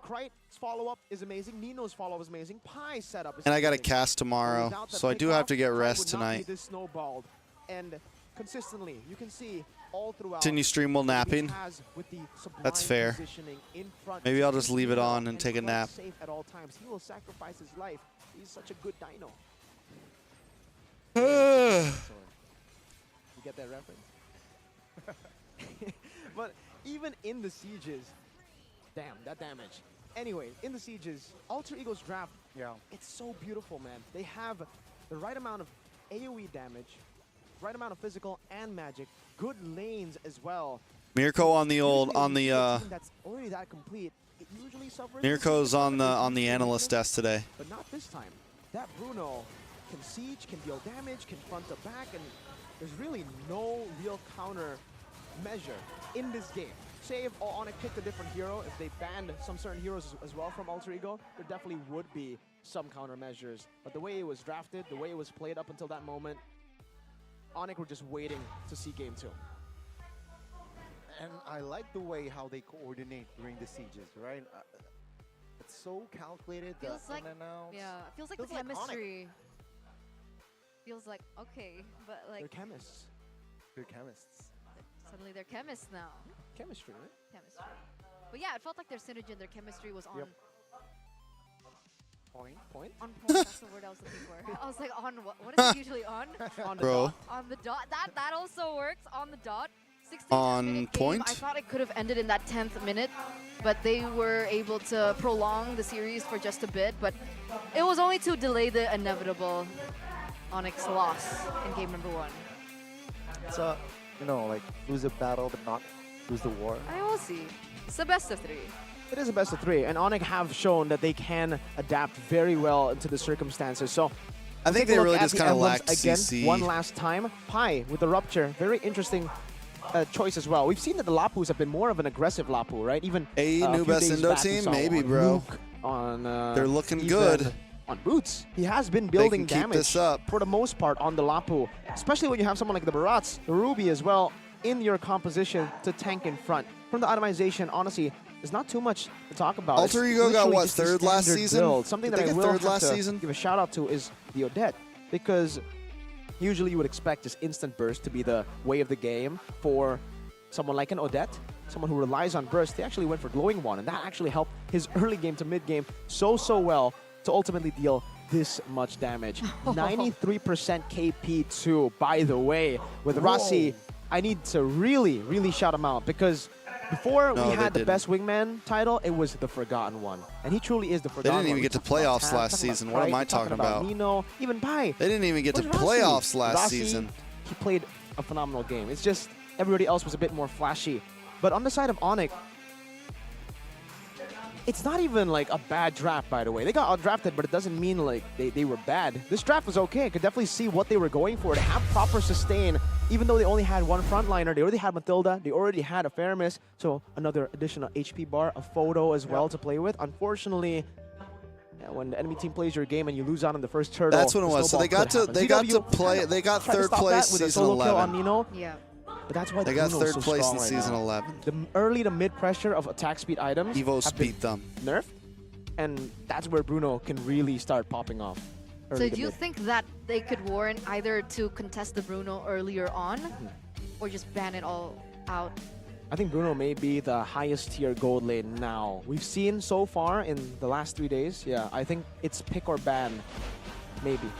Krite's follow-up is amazing. Nino's follow-up is amazing. Pie's setup is And I got a amazing. cast But tomorrow, without the so I do have pickoff, to get Krite rest would not be tonight. this snowballed. And consistently, you can see all throughout. Continue stream while napping. Taz with the That's sublime fair. positioning in front Maybe to I'll just keep leave it Nino on and take a Krite nap. Safe at all times. He will sacrifice his life. He's such a good dino. You get that reference? But even in the sieges, damn, that damage. Anyway, in the sieges, Alter Ego's draft, Yeah. it's so beautiful, man. They have the right amount of AoE damage, right amount of physical and magic, good lanes as well. Mirko on the old, Usually on when you see a the, team that's already that complete, it usually suffers. Mirko's on the Usually analyst weakness, desk today. but not this time. That Bruno can siege, can deal damage, can front to back, and there's really no real counter measure in this game. Say if ONIC picked a different hero, if they banned some certain heroes as well from Alter Ego, there definitely would be some countermeasures. But the way it was drafted, the way it was played up until that moment, ONIC were just waiting to see game 2. And I like the way how they coordinate during the sieges, right? It's so calculated. Feels the like, in and outs. yeah, feels like Feels the like ONIC. chemistry. Feels like, okay, but They're like, chemists. They're chemists. suddenly they're chemists now. Chemistry, right? Chemistry. But yeah, it felt like their synergy and their chemistry was on Yep. Point. Point? on point. That's the word I was looking for. I was like, on what? What is it usually on? On the Bro. dot. On the dot. That also works. On the dot. 16 On minute game. point? I thought it could have ended in that 10th minute, but they were able to prolong the series for just a bit. But it was only to delay the inevitable ONIC loss in game number 1. It's a, like lose a battle but not lose the war. I will see. It's the best of 3. It is a best of 3, and ONIC have shown that they can adapt very well into the circumstances. So I think they really just kind of lacked again CC. one last time. Pi with the Rupture, very interesting choice as well. We've seen that the Lapus have been more of an aggressive Lapu, right? Even new few best days Indo back we team? saw Maybe, on bro. Luke, on They're looking even good. On Boots, he has been building keep damage this up. for the most part on the Lapu, especially when you have someone like the Barats, the Ruby as well, in your composition to tank in front. From the itemization, honestly, there's not too much to talk about. Alter It's Ego got literally what, just a third last standard season? build. Something Did that they I get will third have last to season? give a shout out to is the Odette, because usually you would expect this instant burst to be the way of the game for someone like an Odette, someone who relies on burst. They actually went for Glowing Wand, and that actually helped his early game to mid game so well to ultimately deal this much damage. 93% KP too, by the way. With Rossi, I need to really shout him out, because before we had the best wingman title, it was the Forgotten One. And he truly is the Forgotten One. They didn't even get to playoffs last season. What am I talking about? Nino, even Pai. They didn't even get to Where's playoffs last Rossi, season. He played a phenomenal game. It's just everybody else was a bit more flashy. But on the side of ONIC, it's not even like a bad draft, by the way. They got outdrafted, but it doesn't mean like they were bad. This draft was okay. I could definitely see what they were going for. They have proper sustain, even though they only had one frontliner. They already had Matilda. They already had a Faramis. So another additional HP bar, a photo as well to play with. Unfortunately, when the enemy team plays your game and you lose out on the first turtle, That's what it was. So they got to play. They got third place with a season solo kill on 11. Nino. Yeah. But that's why They got Bruno's third so place strong in right season now. 11. The early to mid pressure of attack speed items Evos have been beat them. nerfed, and that's where Bruno can really start popping off. So early do to you mid. think that they could warrant either to contest the Bruno earlier on, or just ban it all out? I think Bruno may be the highest tier gold lane now. We've seen so far in the last 3 days. Yeah, I think it's pick or ban, maybe.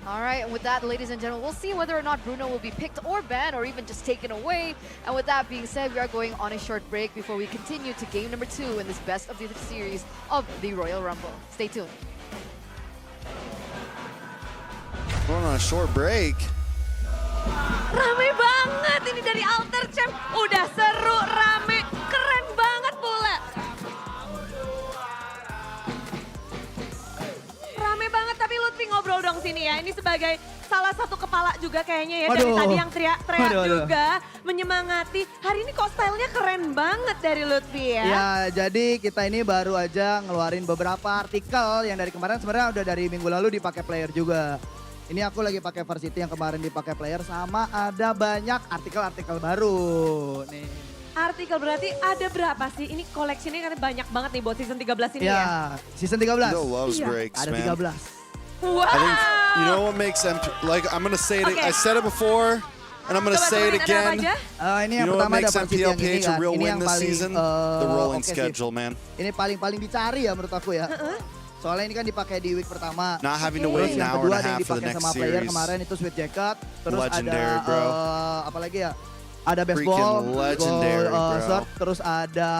All right, and with that, ladies and gentlemen, we'll see whether or not Bruno will be picked or banned or even just taken away. And with that being said, we are going on a short break before we continue to game number 2 in this best of the series of the Royal Rumble. Stay tuned. Going on a short break. Rame banget ini dari Alter Champ. Udah seru, rame, keren banget pula. Rame banget, tapi Lutfi ngobrol dong sini ya. Ini sebagai salah satu kepala juga kayaknya ya dari Waduh. tadi yang teriak-teriak Waduh. juga. Menyemangati. Hari ini kok stylenya keren banget dari Lutfi ya. Ya, jadi kita ini baru aja ngeluarin beberapa artikel yang dari kemarin sebenarnya udah dari minggu lalu dipakai player juga. Ini aku lagi pakai Varsity yang kemarin dipakai player, sama ada banyak artikel-artikel baru nih. Artikel berarti ada berapa sih? Ini koleksinya kan banyak banget nih buat season 13 ini ya. Ya, season 13. Indo loves Iya. breaks, Ada man. 13. Wow. I think, you know what makes like, I'm gonna say it, Okay. I said it before, and I'm gonna Coba say it sebutin ada apa again. aja? Ini You yang know what pertama ada makes Varsity yang ini MPLPH a kan. real Ini win yang this paling season? The rolling oke sih. schedule, man. Ini paling dicari ya menurut aku ya. Soalnya ini kan dipakai di week pertama. Not having to Oke. wait Terus an yang hour kedua and a ada yang half for the dipakai next sama player series. kemarin itu Sweet Jacket. Terus Legendary, ada bro. apa lagi ya? Ada baseball, Freaking legendary, bro. shirt, terus ada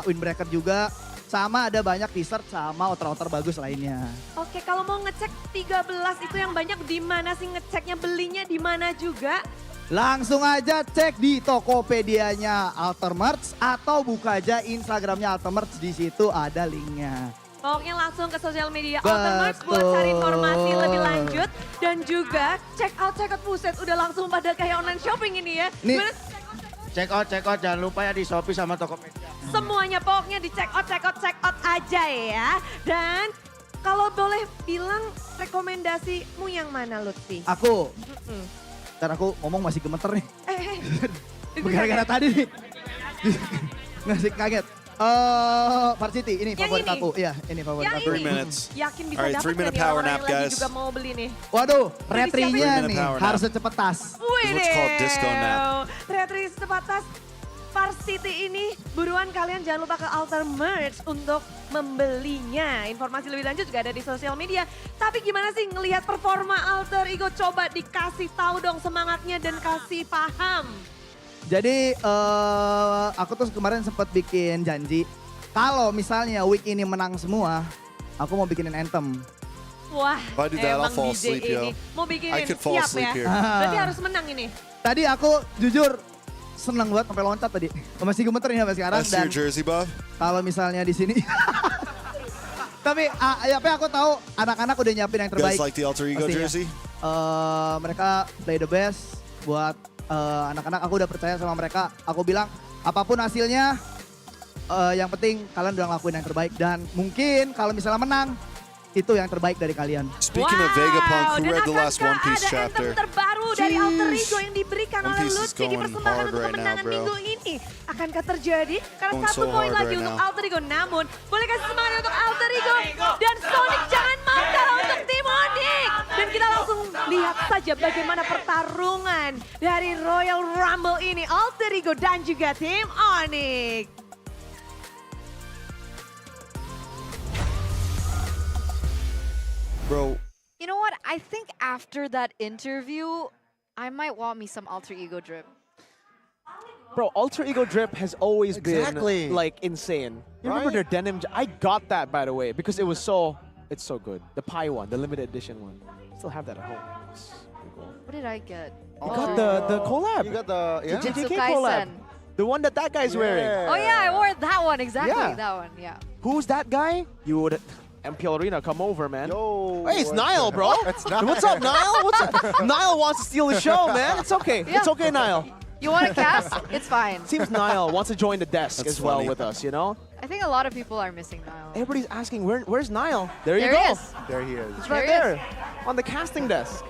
windbreaker juga. Sama ada banyak t-shirt sama outer-outer bagus lainnya. Oke, kalau mau ngecek 13 itu yang banyak di mana sih ngeceknya, belinya di mana juga? Langsung aja cek di Tokopedia-nya Alter Merch atau buka aja Instagramnya Alter Merch, di situ ada linknya. Pokoknya langsung ke sosial media Betul. Alter Merch buat cari informasi lebih lanjut. Dan juga check out buset, udah langsung pada kayak online shopping ini ya. Nih. Gimana? Check out, jangan lupa ya di Shopee sama Tokopedia. Semuanya pokoknya di check out aja ya. Dan kalau boleh bilang rekomendasimu yang mana Lutfi? Aku, ntar aku ngomong masih gemeter nih. Gara-gara tadi nih. Ngasih kaget. Varsity, ini Yang favorit ini? aku. Iya, ini favorit Yang aku. 3 ini. minutes. Yakin bisa Alright, dapat 3-minute nih power orang nap, yang lagi guys. juga mau beli nih. Waduh, disiapin. retrinya 3 minute nih power harus nap. secepat tas. Wih what's called disco nap. Retri sebatas Varsity ini, buruan kalian jangan lupa ke Alter Merch untuk membelinya. Informasi lebih lanjut juga ada di sosial media. Tapi gimana sih ngelihat performa Alter Ego? Coba dikasih tahu dong semangatnya dan kasih paham. Jadi aku tuh kemarin sempat bikin janji. Kalau misalnya week ini menang semua, aku mau bikinin anthem. Wah, If I do that, I'll emang fall DJ asleep, yo. ini mau bikinin I could fall siap asleep ya. here. Berarti harus menang ini. Tadi aku jujur seneng banget sampai loncat tadi. Masih gemeter nih sampai sekarang. I see Dan your jersey, buff. kalau misalnya di sini Tapi aku tahu anak-anak udah nyiapin yang You guys terbaik. like the Alter Ego Pastinya. jersey? Mereka play the best buat anak-anak. Aku udah percaya sama mereka. Aku bilang apapun hasilnya, yang penting kalian udah ngelakuin yang terbaik. Dan mungkin kalau misalnya menang, itu yang terbaik dari kalian. Speaking of Vegapunk, who dan read the last akankah One Piece ada chapter? anthem terbaru dari Alter Ego yang diberikan One oleh Piece is Lutfi going dipersembahkan hard untuk right now, kemenangan bro. minggu ini? Akankah terjadi? Karena Going 1 so poin hard lagi right untuk now. Alter Ego. Namun, boleh kasih semangat untuk Alter Ego. Dan Sonic jangan mau kalah untuk tim ONIC. Dan kita langsung lihat saja bagaimana pertarungan dari Royal Rumble ini. Alter Ego dan juga tim ONIC. Bro, You know what? I think after that interview, I might want me some Alter Ego drip. Bro, Alter Ego drip has always Exactly. been like insane. You remember Right? their denim? I got that by the way because it was it's so good. The pie one, the limited edition one. Still have that at home. It's pretty cool. What did I get? You got the collab. You got the, yeah. Jujutsu JJK collab. Kaisen. The one that guy's wearing. Oh yeah, I wore that one, exactly, Yeah. that one, yeah. Who's that guy? You would MPL Arena, come over, man. Yo. Hey, it's what Niall, the- bro. It's Niall. What's up, Niall? What's up? Niall wants to steal the show, man. It's okay. Yeah. It's okay, Niall. You want to cast? It's fine. Seems Niall wants to join the desk That's as well funny. with us, you know? I think a lot of people are missing Niall. Everybody's asking, where's Niall? There you There go. he is. There he is. It's right There he there on the casting desk.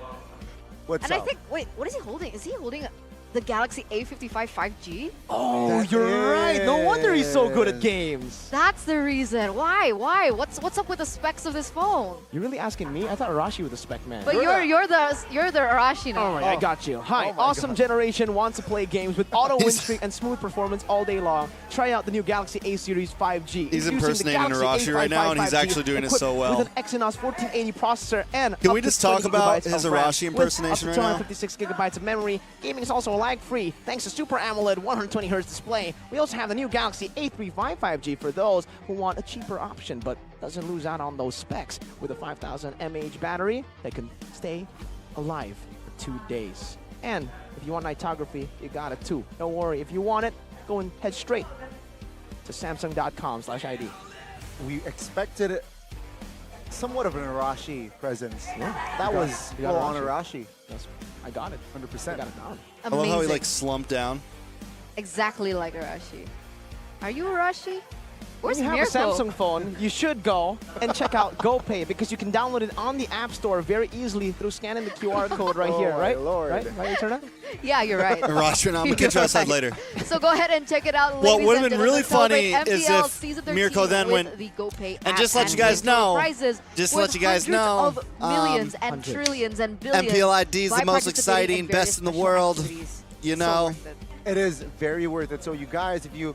What's And up? I think, wait, what is he holding? Is he holding the Galaxy A55 5G? Oh, That you're right. No wonder he's so good at is. games. That's the reason. Why? Why? What's up with the specs of this phone? You're really asking me? I thought Arashi was the spec man. But You're you're the Arashi now. All right, I got you. Hi, Oh my awesome God. generation wants to play games with auto win He's- streak and smooth performance all day long. Try out the new Galaxy A Series 5G. He's Introducing the impersonating Galaxy Arashi right now, and he's A55 5G, actually doing it equipped so well. With an Exynos 1480 processor and Can up we to just talk 20 about gigabytes his of RAM. Arashi With impersonation up to right now? 256 gigabytes of memory. Gaming is also lag-free thanks to Super AMOLED 120Hz display. We also have the new Galaxy A35 5G for those who want a cheaper option but doesn't lose out on those specs. With a 5000 mAh battery that can stay alive for 2 days. And if you want nightography, you got it too. Don't worry, if you want it, go and head straight to samsung.com/ID. We expected somewhat of an Arashi presence. Yeah, That you got- was you got full on Arashi. Arashi. I got it. 100%. I got it down. I love Amazing. how he like slumped down. Exactly like Arashi. Are you Arashi? Where's When you have Mirko? a Samsung phone, you should go and check out GoPay because you can download it on the App Store very easily through scanning the QR code right here, Oh, right? my Lord. Right, Eterna? Yeah, you're right. Arashi, and I'm gonna catch you outside later. So go ahead and check it out. What ladies would've and been gentlemen. really Celebrate funny is MPL if season 13 Mirko then with went, the GoPay and app just let you guys win total know, prizes just worth let you guys hundreds know, of millions and hundreds. trillions and billions. MPL ID is by the most participating exciting, in various best in the special world. activities. You So know, worth it. It is very worth it. So you guys, if you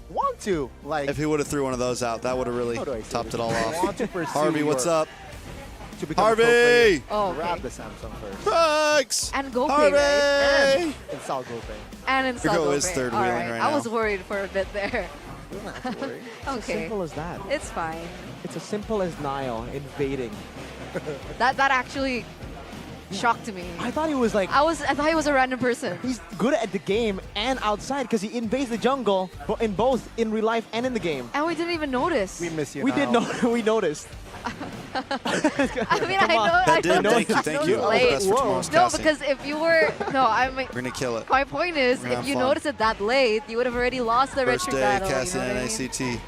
want to, like, if he would have threw one of those out, that would have really how do I say topped this? it all If you off. want to pursue Harvey, what's your- up? to become a pro Harvey! player, Oh, grab okay. the Samsung first. Thanks! And GoPay, Harvey! right? And install GoPay. And install Mirko GoPay. is third All wheeling right I was now. worried for a bit there. You don't have to worry. Okay, Simple as that. it's fine. It's as simple as Niall invading. That actually shocked me. I thought he was like, I thought he was a random person. he's good at the game and outside because he invades the jungle in both in real life and in the game. And we didn't even notice. We miss you We now. did know, we noticed. I mean, Come I on. know. That I did, know thank you, it's thank you. All the late. best for tomorrow's No, casting. because if you were, no, I mean, We're gonna kill it. my point is, We're gonna if you have fun. noticed it that late, you would have already lost the First retro day battle. casting you know at what I mean? NICT.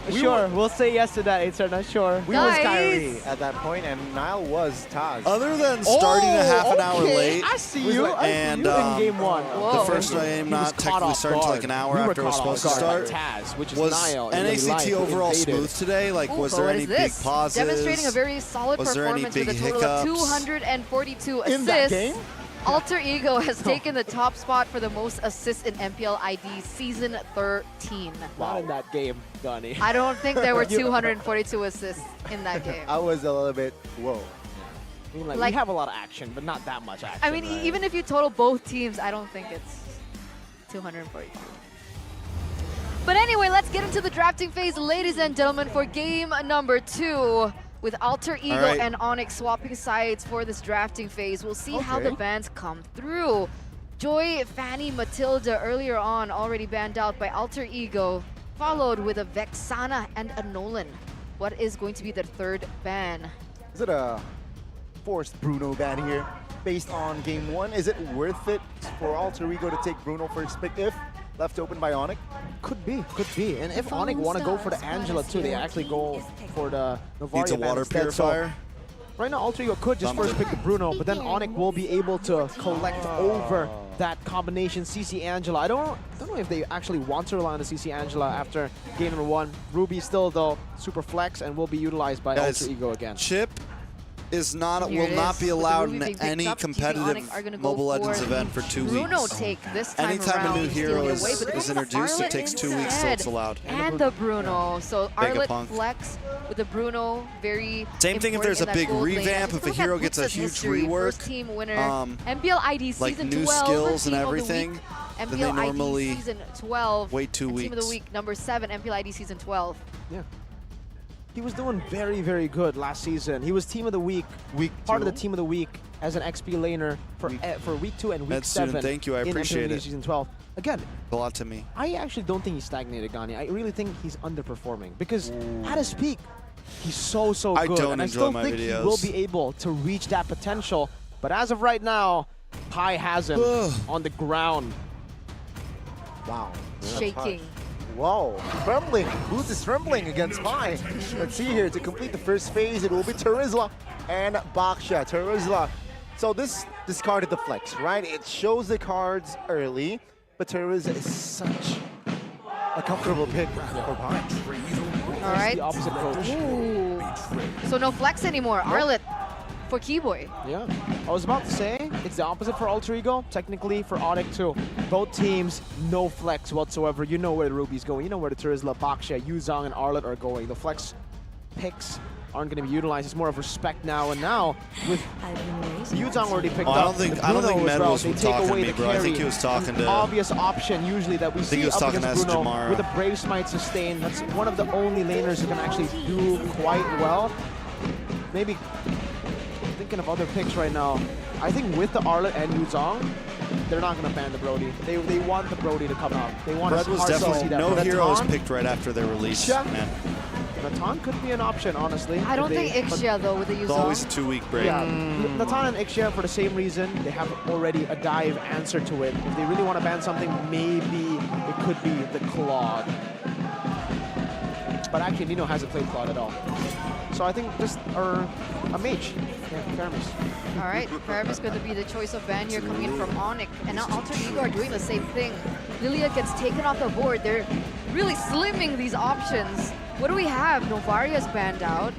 Sure, we'll say yes to that, Eterna, sure. We was Guys. Kyrie at that point, and Niall was Taz. Other than starting a half an hour okay. late, I see Was you. like- I and, see you um, in game one. Whoa. the first game He was not caught technically off starting until like guard. an hour We were after it was caught off supposed to guard start. by Taz, which is Was Niall in real life, NICT who overall invaded. smooth today? Like, Ooh, was but there what any is big this? pauses? Demonstrating a very solid Was there any performance with a big total of hiccups? 242 In that assists. game? Alter Ego has taken the top spot for the most assists in MPL ID season 13. Not in that game, Donnie. I don't think there were 242 assists in that game. I was a little bit, whoa. I mean, like, Like- we have a lot of action, but not that much action. I mean, right? even if you total both teams, I don't think it's 242. But anyway, let's get into the drafting phase, ladies and gentlemen, for game number 2. With Alter Ego right. and ONIC swapping sides for this drafting phase. We'll see how the Okay. bans come through. Joy, Fanny, Matilda earlier on already banned out by Alter Ego, followed with a Vexana and a Nolan. what is going to be the third ban? Is it a forced Bruno ban here based on game 1? Is it worth it for Alter Ego to take Bruno first pick if left open by ONIC? Could be, could be. And if ONIC want to go for the Angela too, they actually go for the Novaria Needs a ban water instead. purifier. So right now, Alter Ego could just first pick the Bruno, but then ONIC will be able to collect over that combination CC Angela. I don't know if they actually want to rely on the CC Angela after game number 1. Ruby still though super flex and will be utilized by Guys, Alter Ego again. Chip is not Here will it not is. be With the allowed Ruby in being picked any up, competitive are gonna go Mobile Legends for event for 2 Bruno weeks. take this time Anytime around. a new hero stealing is, away, but is going for introduced, it Arlet takes 2 weeks, so it's instead. allowed. And the Bruno. So Arlet Vegapunk. flex with the Bruno, very Same thing if important there's a in that big gold lane. revamp, Just if a look at hero gets a Boots' huge history. rework, First team winner, MPL ID like season new 12, skills and team of the everything, week. then they MPL normally ID season 12. wait 2 and Team of the weeks. week number 7, MPL ID season 12. Yeah. He was doing very, very good last season. He was team of the week, part of the team of the week as an XP laner for week 2 and week Med student, 7. thank you, I in appreciate Intermission it. Season 12. Again, A lot to me. I actually don't think he's stagnated, Gani. I really think he's underperforming because at his peak, he's so good. I don't and I enjoy still my think videos. he will be able to reach that potential. But as of right now, Pi has him on the ground. Wow. Shaking. Whoa, trembling. Boots is trembling against Pi. Let's see here, to complete the first phase, it will be Terizla and Baksha. Terizla. So this discarded the flex, right? It shows the cards early, but Terizla is such a comfortable pick for Pi. All right. The opposite approach. Ooh. So no flex anymore. Arlet for Keyboy. Yeah, I was about to say, it's the opposite for Alter Ego, technically for ONIC too. Both teams, no flex whatsoever. You know where the Ruby's going, you know where the Terizla, Baksha, Yuzong, and Arlet are going. The flex picks aren't going to be utilized. It's more of respect now, and now with Yuzong already picked I up. don't think the I don't think Bruno as Med well, was they take talking to away me, the bro. I think carry. he was talking The to. obvious option usually that we think he see was up talking against to Bruno Jamara. with a Brave Smite sustain. That's one of the only laners who can actually do quite well. Maybe thinking of other picks right now. I think with the Arlet and Yuzong, they're not going to ban the Brody. They want the Brody to come out. They want Red to was hard to see definitely that. no But hero was Natan- picked right after their release. Yeah. Man, Natan could be an option, honestly. I don't think but- Ixia though with the it's always a Yuzong. 2 week break. Yeah, Natan and Ixia for the same reason. They have already a dive answer to it. If they really want to ban something, maybe it could be the Claude. But actually, Nino hasn't played Claude at all. So I think just a mage. Yeah, Paramis. All right, Paramis is going to be the choice of ban here coming in from ONIC. And now Alter Ego are doing the same thing. Lilia gets taken off the board. They're really slimming these options. What do we have? Novaria's banned out.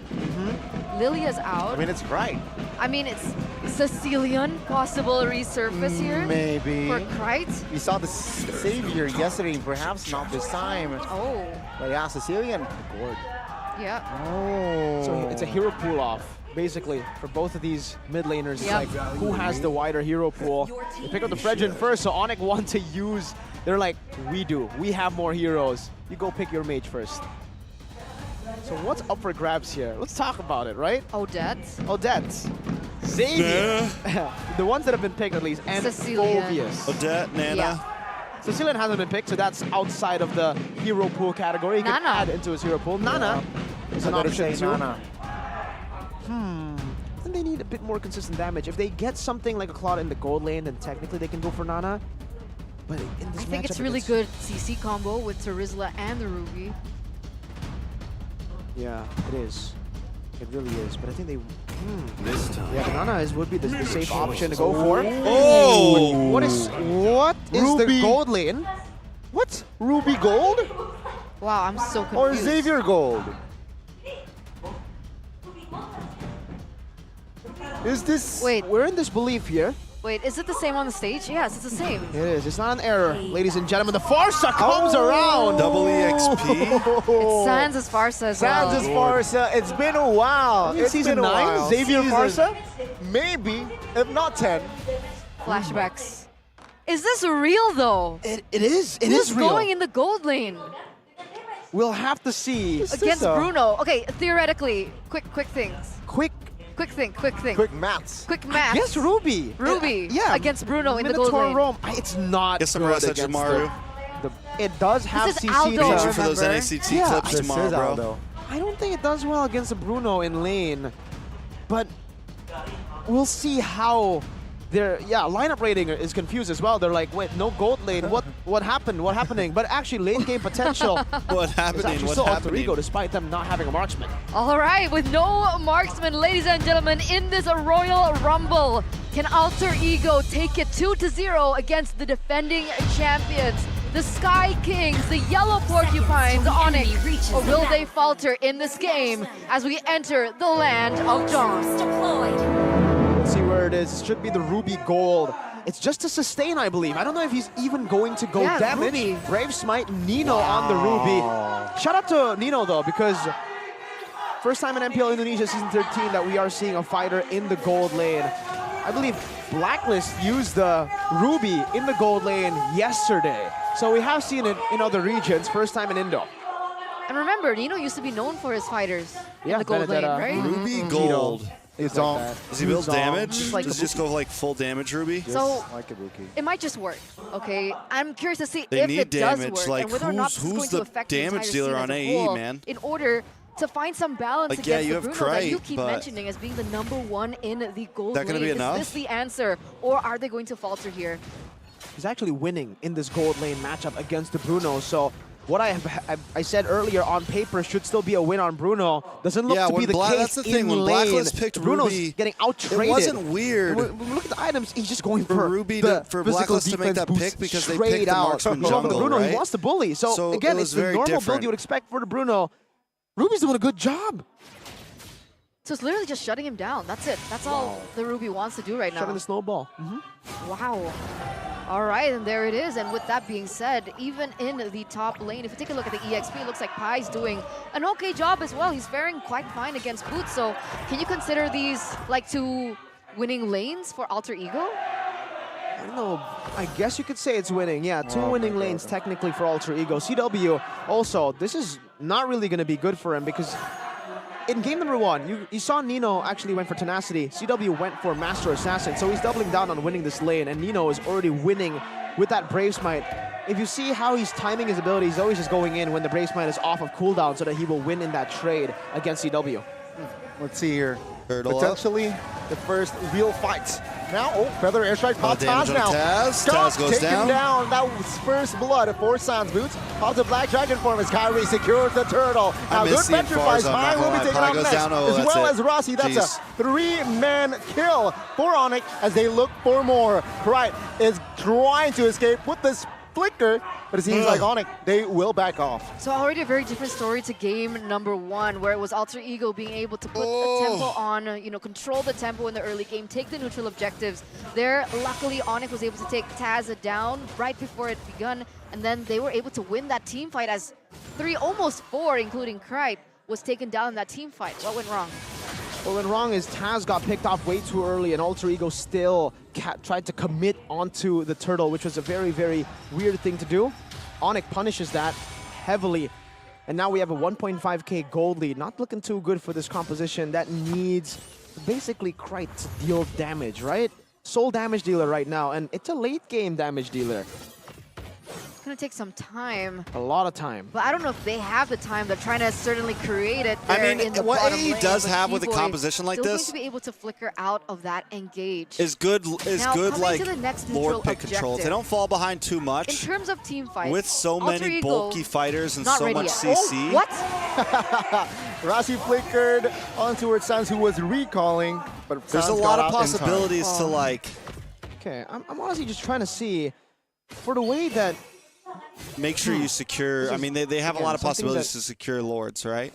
Lilia's out. I mean, it's right. It's Sicilian possible resurface here Maybe. for Krite. We saw the Savior yesterday, perhaps not this time. Oh, But yeah, Sicilian. yeah. Oh. So it's a hero pool off, basically, for both of these mid laners. It's Yep. like, who has the wider hero pool? They pick up the Fredgen first, so ONIC want to use, they're like, we do. We have more heroes. You go pick your mage first. So what's up for grabs here? Let's talk about it, right? Odette. Odette, Xavier, the ones that have been picked at least, and Cecilia. Phobius. Odette, Nana. Yeah. Cecilian hasn't been picked, so that's outside of the hero pool category. He can Nana. add into his hero pool. Nana is an I better option say too. Nana. I think they need a bit more consistent damage. If they get something like a Claude in the gold lane, then technically they can go for Nana. But in this I think it's matchup, really good CC combo with Terizla and the Ruby. Yeah, it is. It really is. But I think they. This time. Yeah, Nana would be the safe option to go for. Oh! What is the Ruby. gold lane? What? Ruby Gold? Wow, I'm so confused. Or Xavier Gold? Is this... Wait, We're in this belief here. wait, is it the same on the stage? Yes, it's the same. It is. It's not an error, ladies and gentlemen. The Farsa comes around. Double EXP. It's Sans as Farsa as well. Sans Farsa. It's been a while. Maybe It's season been a 9, while. Xavier Farsa? Maybe, if not 10. Flashbacks. Is this real though? It is. It Who's is real. going in the gold lane We'll have to see. against a- Bruno? Okay, theoretically, quick things. Quick Quick maths. Quick math. Yes, Ruby. Ruby yeah. against Bruno in the Minotaur gold lane. Rome. It's not Get some good rest at against Jamaru. It does have is CC Aldo, Be to- eager for those remember? NACT Yeah. clips This tomorrow, is bro. Aldo. I don't think it does well against the Bruno in lane, but we'll see how their lineup rating is confused as well. They're like, wait, no gold lane. What happened? What happening? But actually, late game potential. What It's happening? actually What still Alter happening? Ego, despite them not having a marksman. All right, with no marksman, ladies and gentlemen, in this Royal Rumble, can Alter Ego take it 2-0 against the defending champions, the Sky Kings, the Yellow Porcupines, ONIC, or will they falter in this game as we enter the land of dawn? Let's see where it is. It should be the Ruby Gold. It's just to sustain, I believe. I don't know if he's even going to go damage. Ruby. Brave Smite, Nino on the Ruby. Shout out to Nino though, because first time in MPL Indonesia Season 13 that we are seeing a fighter in the gold lane. I believe Blacklist used the Ruby in the gold lane yesterday. So we have seen it in other regions, first time in Indo. And remember, Nino used to be known for his fighters in the gold Benedetta. lane, right? Ruby Gold. It's all Does he build damage? Just like Does he just go like full damage Ruby? So like a rookie. it might just work, okay? I'm curious to see They if need it does damage, work like, and whether or not this is who's going to the affect damage the dealer entire on scene as a AE, whole man? in order to find some balance Like, yeah, against you the have Bruno that you Krite, keep but mentioning as being the #1 in the gold that gonna lane. be Is enough? this the answer, or are they going to falter here? He's actually winning in this gold lane matchup against the Bruno. So what I said earlier on paper should still be a win on Bruno. Doesn't look to be the case that's the thing. in When lane. Blacklist picked Bruno's Ruby, getting out-traded. it wasn't weird When we look at the items, he's just going for Ruby the for physical Blacklist to make defense that boost pick because they straight picked the out. marksman No, jungle, Bruno, right? he wants to bully. So it again, was it's the very normal build different. you would expect for the Bruno. Ruby's doing a good job. So it's literally just shutting him down. That's it. That's all the Ruby wants to do right now. Shutting the snowball. Wow. All right, and there it is. And with that being said, even in the top lane, if you take a look at the EXP, it looks like Pai's doing an okay job as well. He's faring quite fine against Boots. So can you consider these like 2 winning lanes for Alter Ego? I don't know. I guess you could say it's winning. Yeah, 2 winning lanes technically for Alter Ego. CW also, this is not really going to be good for him because in game number 1, you saw Nino actually went for Tenacity. CW went for Master Assassin, so he's doubling down on winning this lane, and Nino is already winning with that Brave Smite. If you see how he's timing his ability, he's always just going in when the Brave Smite is off of cooldown so that he will win in that trade against CW. Let's see here. Turtle up. Potentially the first real fight. Now, Feather Airstrike popped damage Taz on now. Taz. Scott Taz goes taken down. That was first blood for Sans Boots. Pops the Black Dragon form as Kyrie secures the turtle. Now, miss good seeing petrifies. Farza, I'm Pai not will gonna be lie. taken Pai out goes next. down. Oh, as that's well it. as Rossi. That's Jeez. a 3-man kill for ONIC as they look for more. Krite is trying to escape with this flicker, but it seems like ONIC, they will back off. So already a very different story to game number 1, where it was Alter Ego being able to put a tempo on, you know, control the tempo in the early game, take the neutral objectives. There, luckily, ONIC was able to take Taz down right before it begun, and then they were able to win that team fight as 3, almost 4, including Krite, was taken down in that team fight. What went wrong? What went wrong is Taz got picked off way too early, and Alter Ego still tried to commit onto the turtle, which was a very, very weird thing to do. ONIC punishes that heavily, and now we have a 1.5k gold lead. Not looking too good for this composition that needs basically Krite to deal damage, right? Sole damage dealer right now, and it's a late game damage dealer. It's going to take some time, A lot of time. but I don't know if they have the time. They're trying to certainly create it I there mean, in the what bottom AE lane, does but have with a T-Boy composition like still this going to be able to flicker out of that engage. is good Now, coming like to the next neutral Lord pick control. If they objective. don't fall behind too In much terms of team fights, with so Alter many Ego, bulky fighters and not so ready much yet. CC. Oh, what? Rossi flickered onto Sans, who was recalling, but There's a Sans lot got of out in time. possibilities to like Okay, I'm honestly just trying to see, for the way that make sure you secure. I mean, they have a again, lot of something possibilities that- to secure Lords, right?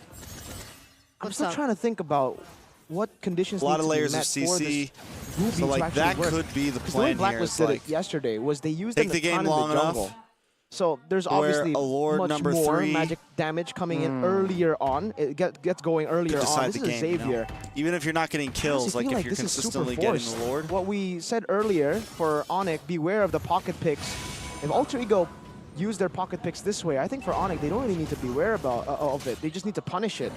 I'm What's still up? trying to think about what conditions A lot need of to be layers of met for CC. this Ruby So to like actually that work. could be the Because the way plan here. Blacklist It's did like it yesterday was they used take them the to game time in long the enough jungle. So there's where obviously a Lord much number more 3 magic damage coming in earlier on. It gets going earlier could on. decide This the is game. a Xavier. Even if you're not getting I kills, honestly like feel if you're this is super consistently getting forced. the Lord. What we said earlier for ONIC, beware of the pocket picks. If Alter Ego use their pocket picks this way, I think for ONIC, they don't really need to beware of it. They just need to punish it.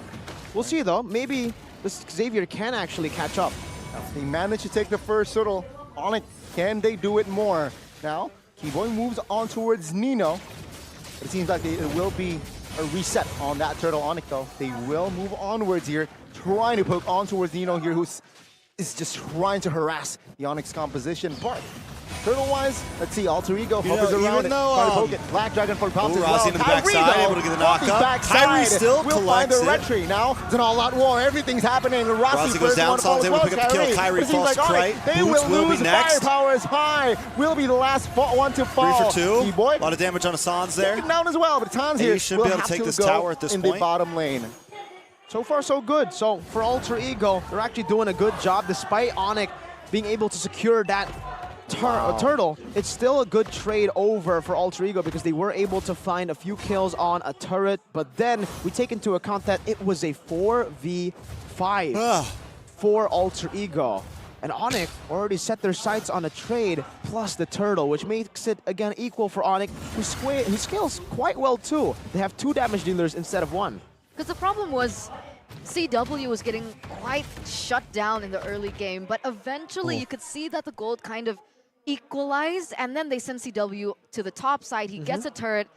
We'll see though. Maybe this Xavier can actually catch up. They managed to take the first turtle. ONIC, can they do it more? Now, T-Boy moves on towards Nino. But it seems like it will be a reset on that turtle ONIC though. They will move onwards here, trying to poke on towards Nino here, who's is just trying to harass the ONIC's composition. But turtle-wise, let's see, Alter Ego hovers around it, trying to poke it. Black Dragon for pops as well. Rossi to the backside, able to get the knock-up. Kyrie still will find collects the it. retry. Now it's an all-out war. Everything's happening. Rossi goes down, Sans able to pick up the kill. Kyrie falls to right. They Boots will lose. be next. Firepower is high. Will be the last one to fall. 3 for 2. Boy, A lot of damage on a Sans there. taken down as well, but Sans He here should will be able have to take this go tower at this in point. the bottom lane. So far, so good. So for Alter Ego, they're actually doing a good job despite ONIC being able to secure that turtle. It's still a good trade over for Alter Ego because they were able to find a few kills on a turret, but then we take into account that it was a 4v5 for Alter Ego. And ONIC already set their sights on a trade plus the turtle, which makes it, again, equal for ONIC, who scales quite well too. They have 2 damage dealers instead of 1. Because the problem was CW was getting quite shut down in the early game, but eventually you could see that the gold kind of equalized, and then they send CW to the top side. He gets a turret,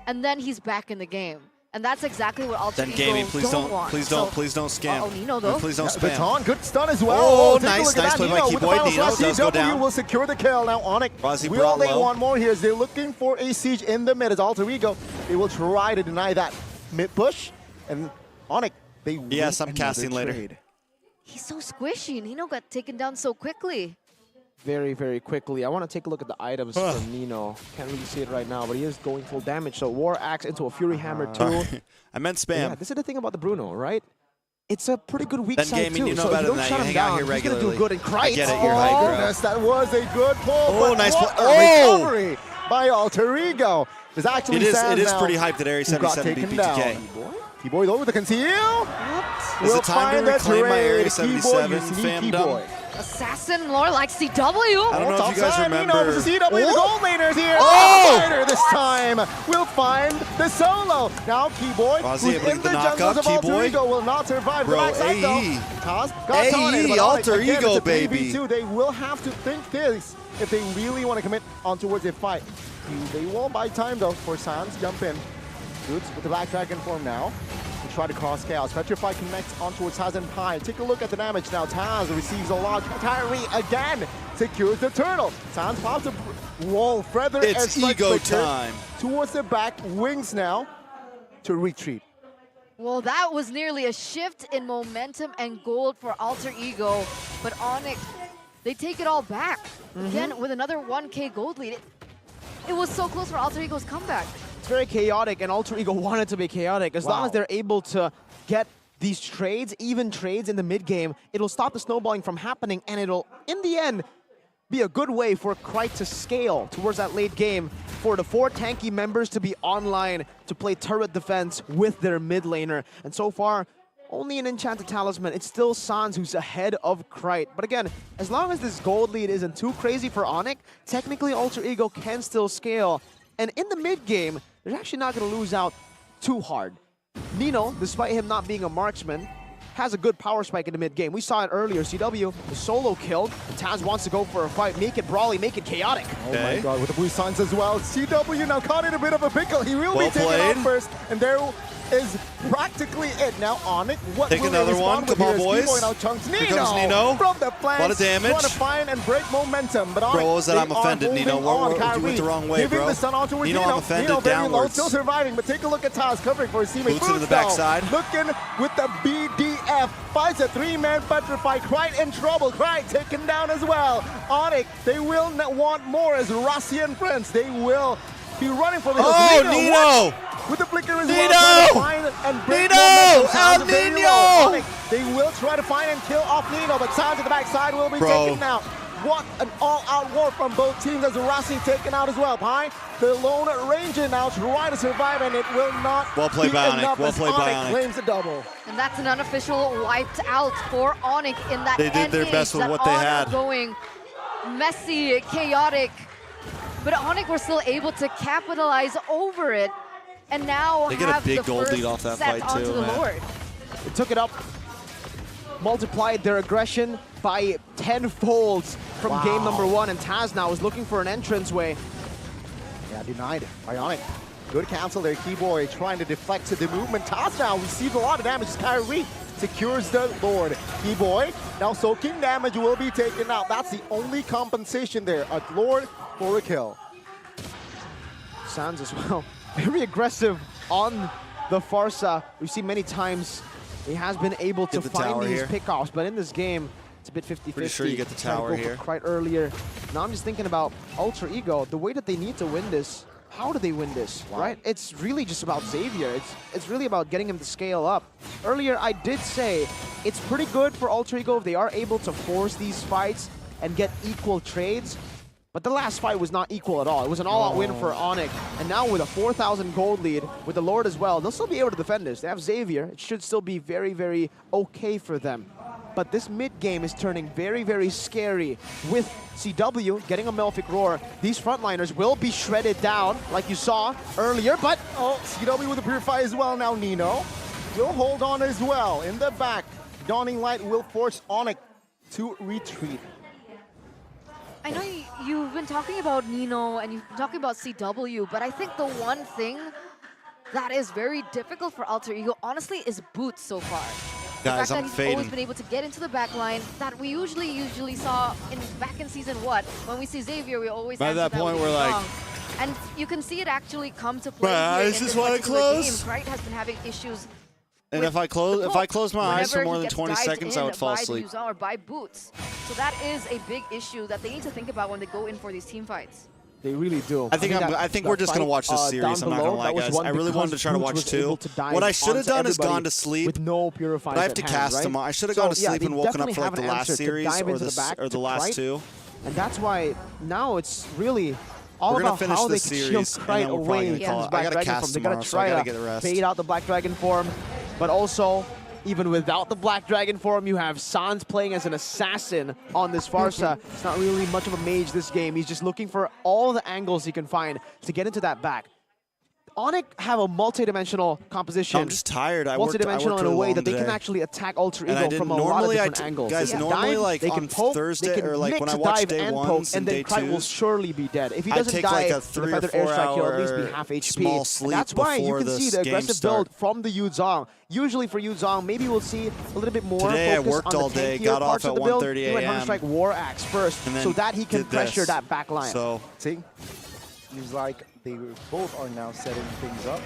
and then he's back in the game. And that's exactly what Alter Then Ego gaming, please don't, want. please don't scam. Oh, Nino though. Please don't spam. Baton, good stun as well. Oh, take a nice, look at nice that. play by Nino with the Keyboy. final Nino slash. does go CW down. will secure the kill. Now ONIC, Rossi will brought they low. want more here? As they're looking for a siege in the mid as Alter Ego. They will try to deny that mid push. And ONIC, they win Yes, I'm another casting later. trade. He's so squishy. Nino got taken down so quickly. Very, very quickly. I want to take a look at the items from Nino. Can't really see it right now, but he is going full damage. So War Axe into a Fury Hammer too. I meant spam. Yeah, this is the thing about the Bruno, right? It's a pretty good weak Then side gaming, too. you know So if better you than don't that. shut You him hang out down, here he's gonna regularly. do good in I Christ. get it, you're hype, bro. Goodness, that was a good pull. Oh, but nice what play. a Oh! recovery by Alter Ego. There's actually It is Sans pretty now hyped that Area who got 77 beat taken BTK. down. Keyboy though with the conceal. Is We'll it time find to the reclaim my Area trade. 77 Keyboy, you sneaky fandom? boy. Assassin more like CW. I don't know if you guys remember. Nino, the CW, the gold laners here. Oh! Fighter this time will find the solo. Now Keyboy, Rossi who's able to in get the the knock jungles up. of Alter Keyboy. Ego, will not survive. Bro, the backside AE. though. Taz got AE, taunted, but Alter again, Ego, it's a 3v2. baby. They will have to think this if they really want to commit on towards a fight. They won't buy time though for Sans. Jump in. Boots with the Black Dragon form now. To try to cross Chaos. Petrify connects on towards Taz and Pine. Take a look at the damage now. Taz receives a lot. Kyrie again secures the turtle. Sans pops a wall. Feather and It's Strike ego Flicker time. towards the back. Wings now to retreat. Well, that was nearly a shift in momentum and gold for Alter Ego, but ONIC, they take it all back. Again, with another 1K gold lead. It was so close for Alter Ego's comeback. It's very chaotic, and Alter Ego wanted to be chaotic. As long as they're able to get these trades, even trades in the mid game, it'll stop the snowballing from happening, and it'll, in the end, be a good way for Krite to scale towards that late game, for the 4 tanky members to be online to play turret defense with their mid laner. And so far, only an Enchanted Talisman. It's still Sans who's ahead of Krite. But again, as long as this gold lead isn't too crazy for ONIC, technically Alter Ego can still scale. And in the mid game, they're actually not going to lose out too hard. Nino, despite him not being a marksman, has a good power spike in the mid game. We saw it earlier. CW, the solo killed. And Taz wants to go for a fight. Make it brawly, make it chaotic. Oh my god, with the blue signs as well. CW now caught in a bit of a pickle. He will be taken played. out first, and there is practically it. Now ONIC, what Take will another they one. respond with Come on, here? boys. Keyboy now chunks Nino. Here comes Nino. From the flanks. Lot of damage. Trying to find and break momentum, but ONIC, Bro, what was that? they I'm are offended, Nino. holding We're- on. you went Kyrie the wrong way, giving bro. the stun on towards Nino, Nino. I'm offended. Nino very low, Downwards. still surviving, but take a look at Taz covering for his teammate. Boots to the though, backside. looking with the BDF. Fights a 3-man Petrify. Krite in trouble. Krite taken down as well. ONIC, they will not want more as Rossi and friends. They will be running for the hills. Oh, Nino! Nino! What? With the flicker as Nino! well. Trying to find and break Nino! momentum. El Sans very Nino! low. ONIC, they will try to find and kill off Nino, but Sans at the backside will be Bro. taken out. What an all-out war from both teams as Rossi taken out as well. Pine, the lone ranger now trying to survive, and it will not Well played be by ONIC. enough Well as played by ONIC ONIC. claims a double. And that's an unofficial wiped out for ONIC in that They did their endgame, best with that what they had. Going messy, chaotic, but ONIC were still able to capitalize over it, and now They get a have big the gold first lead off that set fight onto too, the man. Lord. They took it up, multiplied their aggression by 10-folds from game number 1, and Taz now is looking for an entranceway. Yeah, denied by ONIC. Good cancel there. Keyboy trying to deflect to the movement. Toss now received a lot of damage. Kyrie secures the Lord. Keyboy now soaking damage will be taken out. That's the only compensation there. A Lord for a kill. Sans as well. Very aggressive on the Farsa. We've seen many times he has been able to find these pickoffs, but in this game, it's a bit 50-50. Pretty sure you get the tower here. Quite earlier. Now I'm just thinking about Ultra Ego, the way that they need to win this. How do they win this, right? It's really just about Xavier. It's really about getting him to scale up. Earlier, I did say it's pretty good for Ultra Ego if they are able to force these fights and get equal trades. But the last fight was not equal at all. It was an all-out win for ONIC. And now with a 4,000 gold lead, with the Lord as well, they'll still be able to defend this. They have Xavier. It should still be very, very okay for them. But this mid-game is turning very, very scary with CW getting a Malefic Roar. These frontliners will be shredded down, like you saw earlier, but... Oh, CW with the Purify as well now. Nino will hold on as well. In the back, Dawning Light will force ONIC to retreat. I know you've been talking about Nino and you've been talking about CW, but I think the one thing that is very difficult for Alter Ego, honestly, is Boots so far. Guys, I'm he's fading. always been able to get into the back line that we usually saw back in season what? When we see Xavier, we always by that point we're like, and you can see it actually come to play. I just want to close. Game. Krite has been having issues. And if I close my eyes for more than 20 seconds, I would fall asleep. Or by Boots. So that is a big issue that they need to think about when they go in for these team fights. They really do. I think we're just going to watch this series. I'm not going to lie, guys. I really wanted to try to watch two. What I should have done is gone to sleep. With no purifiers. But I have to cast them. I should have gone to sleep and woken up for like the last series or the last two. And that's why now it's really all about how they can shield Krite away from his Black Dragon form. They got to try to fade out the Black Dragon form, but also, even without the Black Dragon form, you have Sans playing as an assassin on this Farsa. It's not really much of a mage this game. He's just looking for all the angles he can find to get into that back. ONIC have a multi-dimensional composition. I'm just tired. Multi-dimensional in a way that they can actually attack Ultra Ego from a lot of different angles. Guys, normally like on Thursday or like when I watch day ones and day Krite will twos, surely be dead. If he doesn't die, like a with a feather airstrike, he'll at least be half HP. small sleep. That's why you can before see the aggressive build from the Yuzong. Usually for Yuzong, maybe we'll see a little bit more Today focus I worked on all the day, tankier got parts off of at the build. 1:30 He went a.m. Hunter War Axe first, so that he can pressure that back line. So see, seems like they both are now setting things up.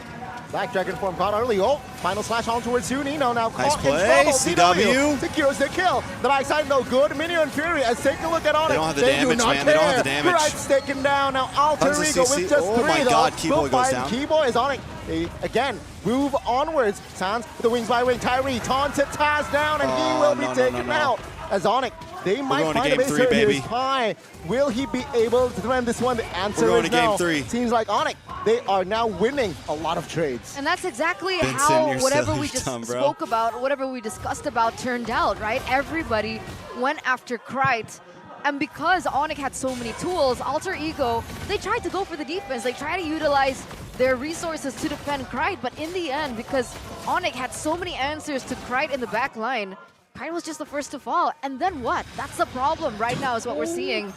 Black Dragon form caught early. Oh, final slash on towards Nino now nice caught play, in trouble. CW secures the kill. The backside no good. Minion Fury. Let's take a look at ONIC. They don't have the damage, man. They don't have the damage. Krite's taken down. Now Alter Tons of Ego CC. with just Oh three my though. God, Keyboy goes down. Keyboy is ONIC. They again move onwards. Sans with the wings by wing. Tyree taunted Taz down, and he will be taken out as ONIC. They might find a base here. Here's Pi. Will he be able to win this one? The answer is no. Seems like ONIC, they are now winning a lot of trades. And that's exactly Vincent, how whatever we just dumb, spoke about, whatever we discussed about turned out, right? Everybody went after Krite. And because ONIC had so many tools, Alter Ego, they tried to go for the defense. They tried to utilize their resources to defend Krite. But in the end, because ONIC had so many answers to Krite in the back line, Krite was just the first to fall. And then what? That's the problem right now is what we're seeing.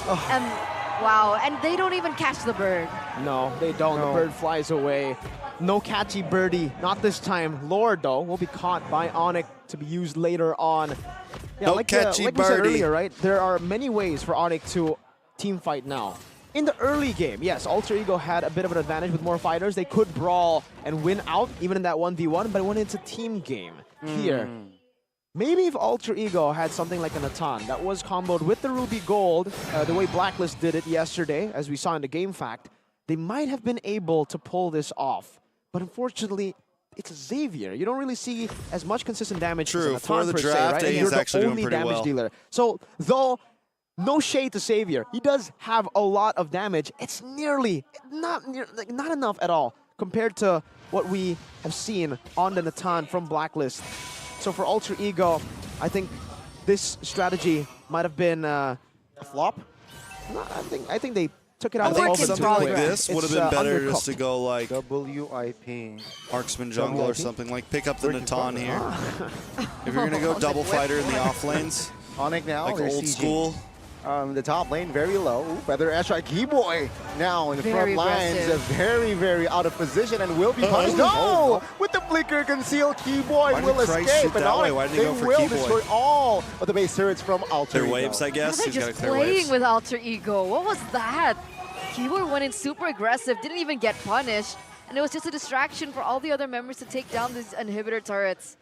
And wow, and they don't even catch the bird. No, they don't. The bird flies away. No catchy birdie, not this time. Lord, though, will be caught by ONIC to be used later on. Yeah, no like catchy we birdie. said earlier, right? There are many ways for ONIC to team fight now. In the early game, yes, Alter Ego had a bit of an advantage with more fighters. They could brawl and win out, even in that 1v1, but when it's a team game here, maybe if Alter Ego had something like a Natan that was comboed with the Ruby Gold, the way Blacklist did it yesterday, as we saw in the game fact, they might have been able to pull this off. But unfortunately, it's Xavier. You don't really see as much consistent damage as a Natan for the per draft, se, right? And he's you're actually the doing only pretty damage well. dealer. So, though no shade to Xavier, he does have a lot of damage. It's nearly not enough at all compared to what we have seen on the Natan from Blacklist. So for Alter Ego, I think this strategy might have been a flop. No, I think they took it out. I think of the something like this would have been better just to go like WIP. Marksman Jungle or something, like pick up the Natan here. If you're going to go double fighter in the off lanes, ONIC now, like they're old sieging. school. the top lane, very low. Ooh, Feather Airstrike. Keyboy now in the Very front lines, aggressive. very out of position and will be punished. No! With the flicker concealed, Keyboy Why will did Christ escape. shoot And that now way? Why didn't he they go for will Keyboy? destroy all of the base turrets from Alter Clear Ego. waves, I guess. They're He's got to just clear playing waves. with Alter Ego. What was that? Keyboard went in super aggressive, didn't even get punished, and it was just a distraction for all the other members to take down these inhibitor turrets.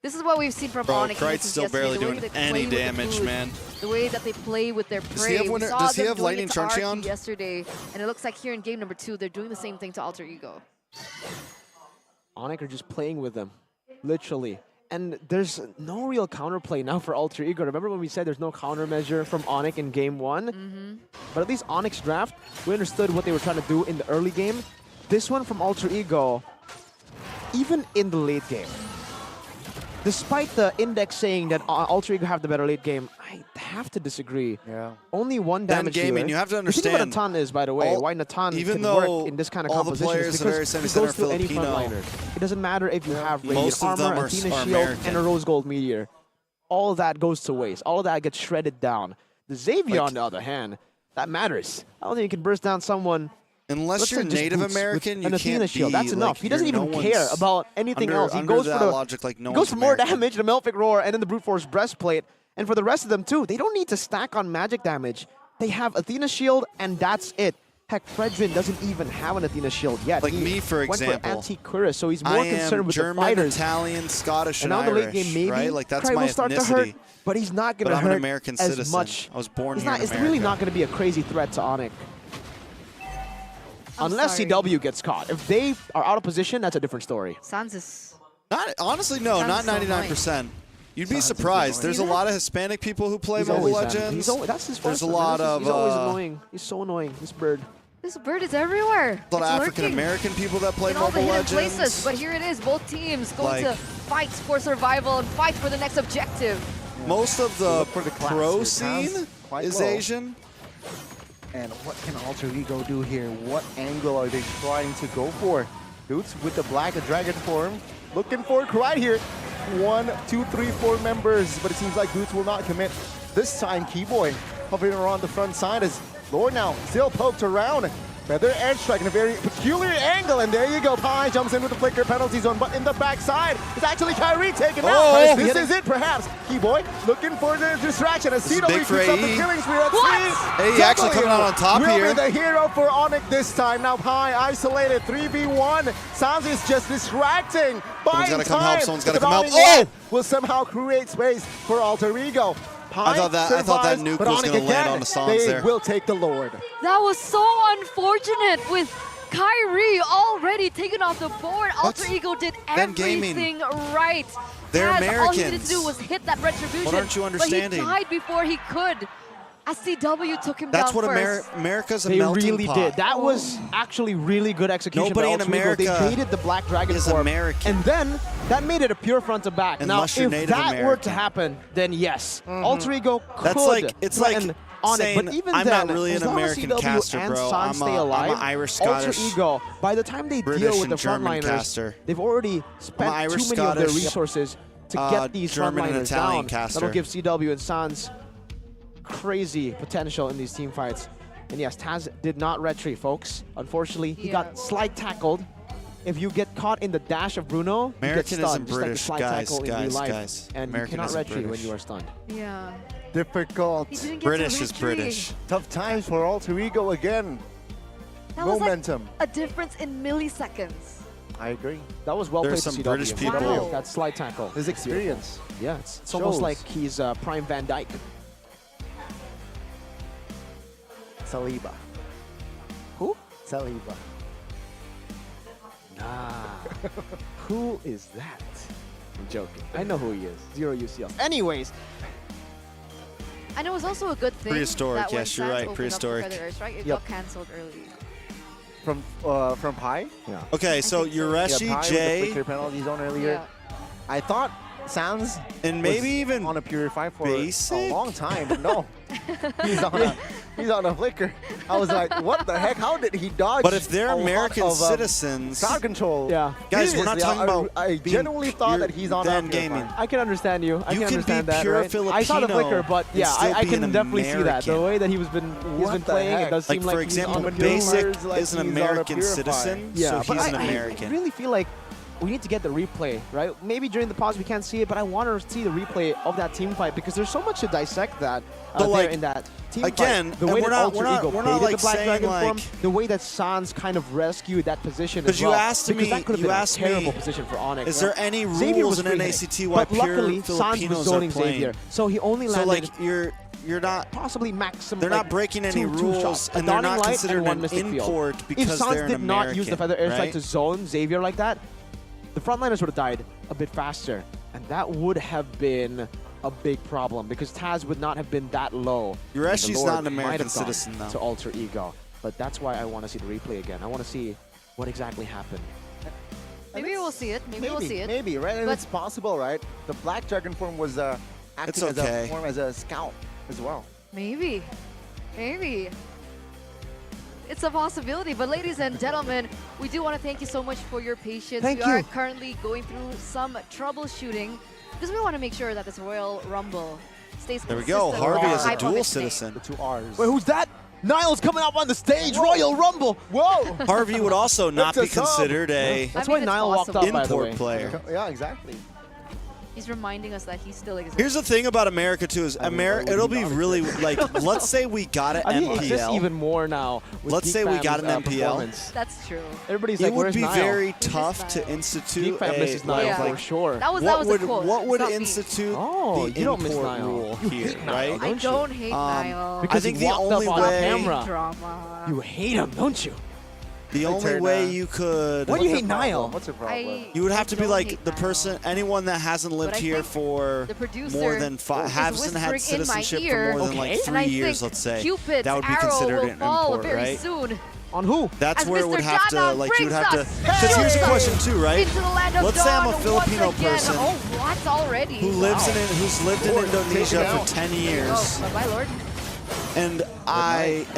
This is what we've seen from Bro, ONIC. Krite's still barely doing any damage, food, man. The way that they play with their prey. he have We winner- saw does he them have doing Lightning it to Truncheon? Archie yesterday, and it looks like here in game number 2, they're doing the same thing to Alter Ego. ONIC are just playing with them, literally. And there's no real counterplay now for Alter Ego. Remember when we said there's no countermeasure from ONIC in game 1? But at least ONIC's draft, we understood what they were trying to do in the early game. This one from Alter Ego, even in the late game, despite the index saying that Alter Ego have the better late game, I have to disagree. Yeah. Only one Then damage gaming, here. you have to The thing about understand, Natan is, by the way, all- why Natan even can though work in this kind of all the composition players is that are because he semi-center goes through any Filipino, frontliner. It doesn't matter if you have Radiant most of them Armor, are Athena Shield, American. and a Rose Gold Meteor. All of that goes to waste. All of that gets shredded down. The Xavier, Like- on the other hand, that matters. I don't think you can burst down someone. Unless let's you're say just Native boots with American, you an Athena can't Shield. be, That's enough. like, He doesn't you're even no care one's- about anything else. He under goes for that the logic, like, no he goes one's for more American. damage, the Malefic Roar, and then the Brute Force Breastplate. And for the rest of them too, they don't need to stack on magic damage. They have Athena Shield, and that's it. Heck, Fredrin doesn't even have an Athena Shield yet. Like He me, for went example. for anti-Cuirass, so he's more I am concerned with German, the fighters. Italian, Scottish, And and now in the Irish, late game, maybe right? Like that's Cry my will start to hurt, ethnicity. but he's not going But to I'm hurt an American as citizen. much. I was born It's here not. in It's America. really not going to be a crazy threat to ONIC. I'm Unless sorry. CW gets caught. If they are out of position, that's a different story. Sans is... Not honestly, no, Sounds not so 99%. You'd be Sounds surprised. annoying. There's a Yeah. lot of Hispanic people who play He's Mobile always that. Legends. That's his There's first a one, lot man. of He's always annoying. He's so annoying. This bird. This bird is everywhere. a lot of It's African lurking American people that play in all the Mobile hidden Legends. places. But here it is, both teams going to Like- fight for survival and fight for the next objective. Most of the Look for the class pro here. scene Sounds quite is low. Asian. And what can Alter Ego do here? What angle are they trying to go for? Dudes with the black dragon form. Looking for right here. 1, 2, 3, 4 members. But it seems like Boots will not commit. This time, Keyboy hovering around the front side as Lord now still poked around. Feather Airstrike in a very peculiar angle. And there you go. Pi jumps in with the flicker penalty zone. But in the backside, it's actually Kyrie taken out. This is it, perhaps. Keyboy looking for the distraction. As This is CW big picks for up the AE. killing spree. Let's What? see. AE actually coming out on top will here. Be the hero for ONIC this time. Now Pi isolated 3v1. Sounds is just distracting. Someone's gotta come help, someone's gotta come help. Oh! Will somehow create space for Alter Ego. Pi I thought that survives, nuke but was ONIC gonna land again, on the Sans they there. will take the Lord. That was so unfortunate with Kyrie already taken off the board. Alter Ego did Then gaming. everything right. They're All he needed to Americans. do was hit that retribution. What aren't you understanding? But he died before he could. As CW took him That's down what first. America's a They melting really pot. did. That was actually really good execution Nobody by in Alter Ego. America They baited the Black Dragon is form, American. and then that made it a pure front to back. Unless now, you're if Native that were to American. happen, then yes, Alter Ego could That's like it's like threaten ONIC. saying But even I'm then, not really as an long as American CW caster, and bro. San stay alive, I'm an Irish, Alter Scottish, Ego, by the time they British, deal with the and German frontliners, caster. they've already spent Irish, too many of their Scottish, resources to get these German and frontliners Italian down. caster. That'll give CW and Sans crazy potential in these team fights. And yes, Taz did not retreat, folks. Unfortunately, he Yeah. got slide tackled. If you get caught in the dash of Bruno, you American get isn't stunned, just like the British, slide guys, tackle in real guys, life. guys. And American you cannot isn't retreat when British. you are stunned. Yeah. Difficult. He didn't get British to is retreat. British. Tough times for Alter Ego again. That was like Momentum. a difference in milliseconds. I agree. That was well There's played some to CW. British people- Wow. That slide tackle. His experience. Yeah, it's almost Shows. like he's Prime Van Dyke. Saliba. Who? Saliba. Nah. Who is that? I'm joking. I know who he is. Zero UCL. Anyways, And it was also a good thing Prehistoric, that when yes, you're Sans right, opened prehistoric. Up the Feather Airstrike, it Yep. got cancelled early. From Pi? yeah. Okay, so think so. Yureshi, Pi with the Jay, flicker penalty zone earlier. Yeah. I thought Sans And maybe was even on a Purify for basic? a long time. But no, he's on a flicker. I was like, what the heck? How did he dodge? But if they're a lot American of, citizens, crowd control. Yeah. guys, we're not Seriously, talking about. I being genuinely thought pure that he's on then a gaming. Purify. I can understand you. I You can can understand be that, pure right? I saw the Filipino flicker, but and yeah, still I be can an definitely see that. The American. way that he's been What the playing, it heck? does Like seem for like he's example, on a Basic Purify. Like is an he's on a American Purify. citizen, Yeah, so but he's an I American. really feel like we need to get the replay, right? Maybe during the pause we can't see it, but I want to see the replay of that team fight because there's so much to dissect that But, like, in that team again, fight. The and way we're that not- Alter we're not- Ego we're not, baited like, the Black saying, Dragon form, like- the way that Sans kind of rescued that position as Because you well. asked because me- that could have you been asked a terrible me, position for Onyx. is there any Xavier rules was in free hitting, NACT why but pure luckily Sans was Filipinos are zoning playing? Xavier, so he only So landed like you're not. possibly maximum. They're not like, breaking any two rules, shots. A and they're dawning not light considered and one an mystic field. import If because Sans they're an did not use the American, feather airstrike right? to zone Xavier like that, the frontliners would have died a bit faster, and that would have been a big problem because Taz would not have been that low. Your and the SG's Lord not an might American have gone citizen, though. To Alter Ego, but that's why I want to see the replay again. I want to see what exactly happened. Maybe we'll see it. Maybe we'll see it. Maybe, right? And But- it's possible, right? The Black Dragon form was acting It's as okay. a form as a scout as well. Maybe. Maybe. It's a possibility. But ladies and gentlemen, we do want to thank you so much for your patience. Thank we are you. currently going through some troubleshooting because we want to make sure that this Royal Rumble stays There we consistent go. Harvey with is the a hype of dual its name. citizen. The two R's. Wait, who's that? Niall's coming up on the stage. Royal Rumble. Whoa! Harvey would also not It's be a sub. considered a That's I why mean, it's Niall walked possible. up, by the way. import player. Yeah, exactly. He's reminding us that he still exists. Here's the thing about America too is I mean, why would it'll he be not really like let's say we got an I think it exists MPL. even more now. with Let's Geek say we got Fam's, an MPL. performance. That's true. Everybody's It like, would where's be Niall? very miss tough to Niall. institute Geek Fam a misses Niall Yeah. for sure. That was what a quote. what would It's not me. institute Oh, the you don't miss import Niall. rule You here, hate Niall, right? I don't you? don't hate Niall. Because I think he the walked only up on way camera. Drama. You hate him, don't you? The only turn, way you could Why do you What's hate the problem? Niall? What's the problem? you would have I to be don't like hate the Niall. person, anyone that hasn't lived But I here think for the producer more than is hasn't had whispering in my citizenship ear. for more than like Okay. And I 3 years, think let's say. Cupid's That would be arrow considered will an fall import, very right? soon. On who? That's As where it would Mr. have to, Jada like, you'd brings have to. us Because here's a back question too, right? Into the land of Let's say I'm a dawn Filipino once again. person Oh, what already? who's lived in Lord, Indonesia take it for out. 10 Oh, years, bye, Lord. and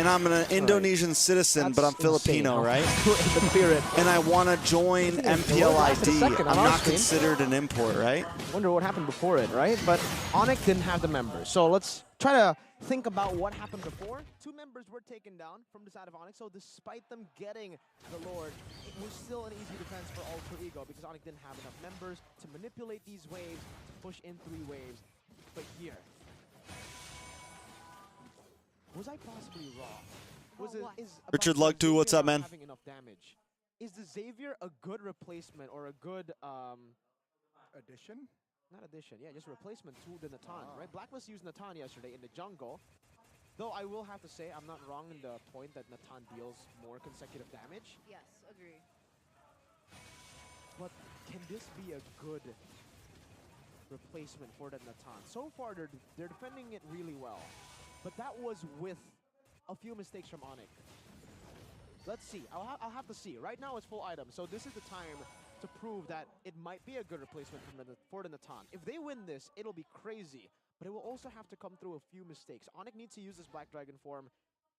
I'm an Indonesian citizen, but I'm That's Filipino, insane. right? The spirit. And I want to join MPL lasted a ID. second on I'm our not screen. considered an import, right? Wonder what happened before it, right? But ONIC didn't have the members. So let's try to think about what happened before. 2 members were taken down from the side of ONIC. So despite them getting the Lord, it was still an easy defense for Alter Ego because ONIC didn't have enough members to manipulate these waves, to push in 3 waves. But here, was I possibly wrong? Was Well, what? is Richard about Lugtu, what's Xavier up, not man? having enough damage? Is the Xavier a good replacement or a good Addition? not addition, yeah, just replacement to the Natan, right? Blacklist used Natan yesterday in the jungle. Though I will have to say, I'm not wrong in the point that Natan deals more consecutive damage. Yes, agree. But can this be a good replacement for the Natan? So far, they're defending it really well. But that was with a few mistakes from ONIC. Let's see. I'll have to see. Right now, it's full item. So this is the time to prove that it might be a good replacement for the Natan. If they win this, it'll be crazy. But it will also have to come through a few mistakes. ONIC needs to use this Black Dragon form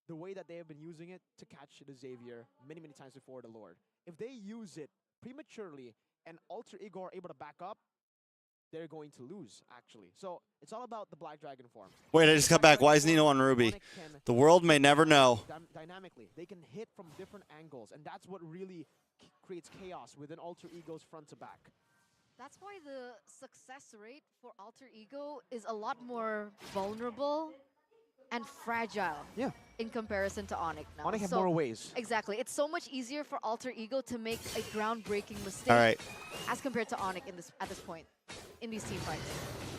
the way that they have been using it to catch the Xavier many, many times before the Lord. If they use it prematurely and Alter Ego are able to back up, they're going to lose, actually. So it's all about the Black Dragon form. Wait, I just got back. Why is Nino on Ruby? ONIC can The world may never know. dynamically. They can hit from different angles, and that's what really creates chaos within Alter Ego's front to back. That's why the success rate for Alter Ego is a lot more vulnerable and fragile Yeah. in comparison to ONIC now. ONIC have So- more ways. Exactly. It's so much easier for Alter Ego to make a groundbreaking mistake All right. as compared to ONIC at this point in these team fights.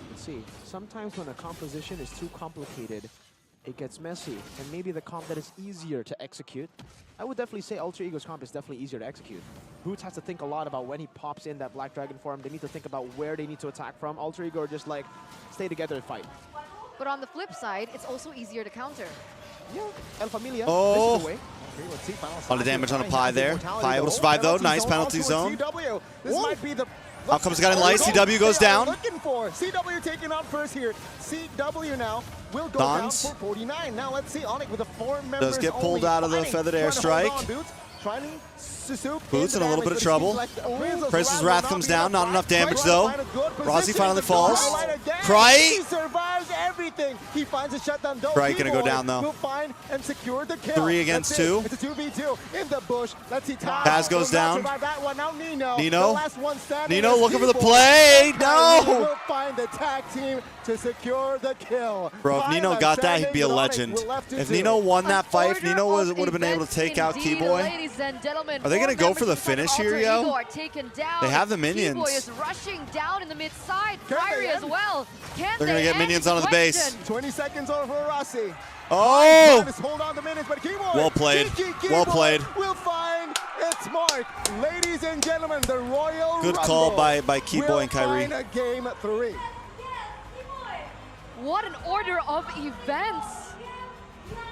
Let's see. Sometimes when a composition is too complicated, it gets messy. And maybe the comp that is easier to execute, I would definitely say Alter Ego's comp is definitely easier to execute. Boots has to think a lot about when he pops in that Black Dragon form. They need to think about where they need to attack from. Alter Ego are just like, stay together and fight. But on the flip side, it's also easier to counter. Yeah, El Familia, Oh. this is the way. Okay, let's see. Final A lot of damage on a Pi Pi has the there. immortality, Pi able to though. survive though. Nice penalty onto a zone. CW. This Whoa. might be the Out comes the guy in light. CW goes down. Looking for CW taking out first here. CW now will go Dons. down for 49. Now let's see ONIC with a 4 members Does get pulled only out of the fighting. feathered Trying to hold airstrike. on, Boots. Trying to Boots in a little bit of trouble. Price's Wrath comes down. Not enough damage, though. Rossi finally falls. Cry. He survives everything. He finds a shutdown. Cry gonna go down, though. Will find and secure the kill. 3 against 2. It's a 2v2 in the bush. Let's see. Taz goes down. That one. Now Nino. Nino. The last one standing. Nino is looking for the Keyboard. play. He No. will find the tag team to secure the kill. Bro, if Nino got that, he'd be a legend. If Nino won that fight, if Nino would have been able to take out Keyboy. Are they going to go for the finish here, yo? They have the minions. Keyboy is rushing down in the mid side. Can they Kyrie as end? well. Can They're gonna they get end? minions onto the base. 20 seconds over for Rossi. Oh! Hold on to minutes, but Keyboard. Well played. Keyboard Well played. will find its mark. Ladies and gentlemen, the Royal Good Rumble call by Keyboy will and Kyrie. find a game 3. What an order of events.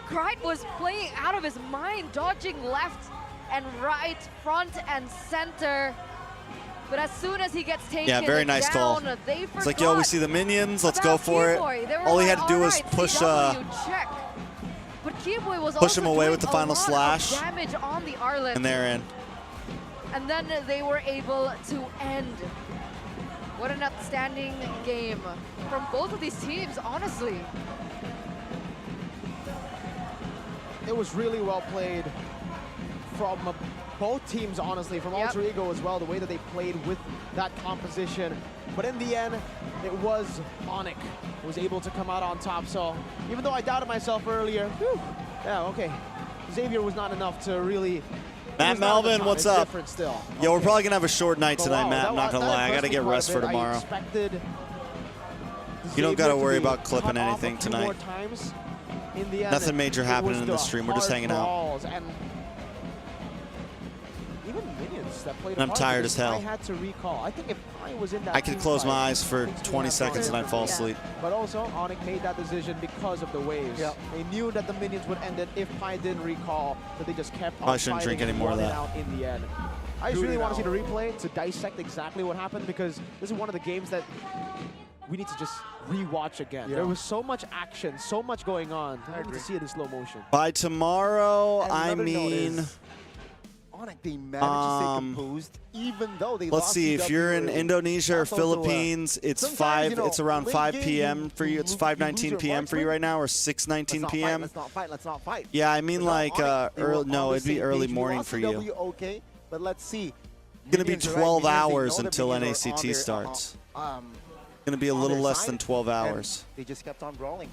Krite was playing out of his mind, dodging left and right, front and center. But as soon as he gets taken Very nice down, call. they It's like, yo, we see the minions. Let's go for it. All he had to do was push check. But Keyboy was push him also away doing with the a final lot of slash. damage on the Arlen. And they're in. And then they were able to end. What an outstanding game from both of these teams, honestly. It was really well played from both teams, honestly, from Alter Ego as well, the way that they played with that composition. But in the end, it was ONIC who was able to come out on top. So even though I doubted myself earlier, Xavier was not enough to really... Matt Melvin, what's up? Still. Yo, we're probably going to have a short night But tonight, wow, Matt. that I'm not going to that lie. I got to impressed get me rest quite for a bit. I tomorrow. expected You don't got to Xavier worry be about clipping cut off anything a few tonight. more times. In the end, Nothing major it happening was in this stream. We're just hard hanging out. brawls and even minions that played a And I'm part tired because as hell. I had to recall. I think if I was in that I could team close fight, my eyes for things would 20 have seconds gone and I'd fall differently. asleep. But also, ONIC made that decision because of the waves. Yeah. They knew that the minions would end it if Pi didn't recall, but they just kept on I shouldn't drink fighting any more of and that. won it out in the end. I just really want to see the replay to dissect exactly what happened, because this is one of the games that we need to just rewatch again. Yeah. There was so much action, so much going on. I need to see it in slow motion. By tomorrow, And I another note mean... is, ONIC, they managed to stay composed even though they Let's lost see, if you're in CW. Indonesia or That's also, Philippines, it's sometimes, it's around late 5 game, p.m. for you. It's you lose 5:19 your p.m. for you marksman. right now, or Let's 6:19 not p.m. fight, let's not fight. Yeah, I mean But now like ONIC, they were early. on No, the it'd be same early page. morning lost for CW, you. okay, but let's see. It's gonna be Minions are 12 right, because they hours know the until minions are on NACT their, starts. um, Gonna be a on little their less side, than 12 and hours. They just kept on brawling.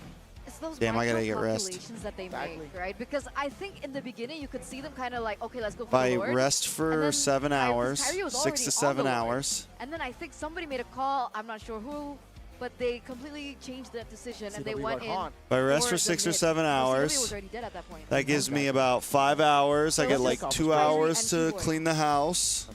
It's those Damn, I gotta get rest. calculations that they Exactly. make, right? Because I think in the beginning you could see them kind of like, okay, let's go for By the Lord. rest And for then 7 hours, Kyrie was 6 to already 7 on the Lord. hours. And then I think somebody made a call, I'm not sure who, but they completely changed that decision and they CW went got in. hot. By rest for the 6 or mid. 7 So CW was hours. already dead at that point. That gives me about 5 hours. I So get let's like just 2 Kyrie hours and to Keyboy. clean the house.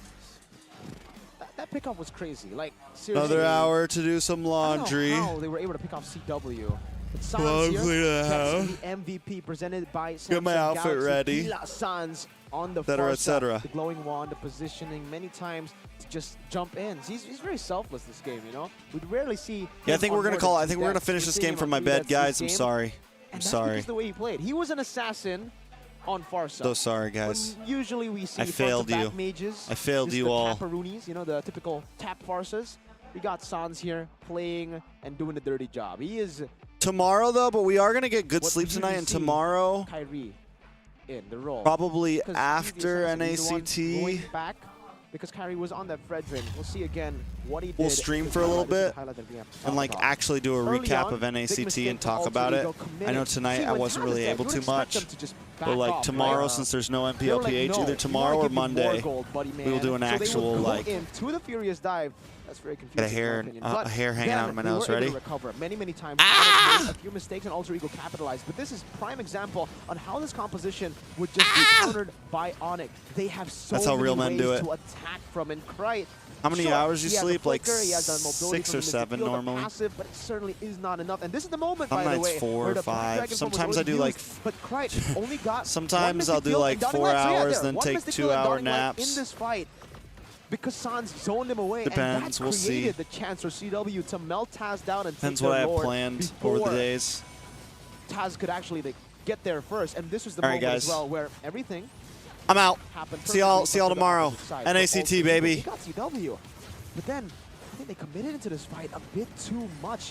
That pickup was crazy. Like, seriously. Another hour to do some laundry. I don't know how they were able to pick off CW. But Sans Well, here clean the gets house. the MVP presented by Get my Samsung outfit Galaxy. ready. Pila Sans on the Et cetera, far et cetera. side. The glowing wand, the positioning many times to just jump in. He's very selfless this game, you know? We'd rarely see. Yeah, I him think on we're gonna more call. than I think two we're gonna deaths. finish We've this seen game him from on my 3 bed, deaths this guys. I'm game, sorry. I'm and that's sorry. because the way he played. He was an assassin on Farsa. So sorry, guys. When usually we see I failed front-to-back you. mages. I failed just you the all. Taparoonies, you know, the typical tap Farsas. We got Sans here playing and doing the dirty job. He is Tomorrow, though, but we are gonna get good what sleep we tonight, usually and see tomorrow, Kyrie in the role. probably 'Cause after he's the one NACT, going back because Kyrie was on that Fredrin. We'll see again what he did. we'll stream This for a little highlight- this is bit the highlight that we have to and talk like about. actually do a Early recap on, of big NACT mistake and for talk Alter about it. Ego committed. I know tonight See, I when wasn't Taz really is dead, able you would to expect much, them to just but back like off, tomorrow, right? since there's no They were MPLPH, like, either "No, tomorrow we or wanna give you more Monday, gold, buddy, we will man." do an So they would actual go like into the Furious Dive. That's very confusing. Got a hair- in my opinion. a But hair hanging then out of my they nose. were able to Ready? recover many times. Ah! ONIC made a few mistakes and Alter Ego capitalized. But this is prime example on how this composition would just be countered by ONIC. They have so That's how many real men ways do it. to attack from. And Krite, How many sure, hours you he has the sleep? Like flicker, he has the mobility 6 from or the 7 midfield, the normally. passive, but it certainly is not enough. And this is the moment, Some by the nights way, 4 where or the 5. Dragon Form was Sometimes I do already like used, but Krite only got Sometimes one I'll do mystic like kill and 4 Downing Light. So yeah, hours, there, then one take mystic 2 kill and hour Downing Light naps. in this fight. because Sans zoned him away, Depends, and that we'll see. created the chance for CW to melt Taz down and Depends take what I their have Lord planned over the before days. Taz could actually get there first, and this was the All right, moment guys. as well where everything I'm out. happened. See y'all perfectly, but to the tomorrow. opposite side. NACT, But baby. They got CW, but then I think they committed into this fight a bit too much.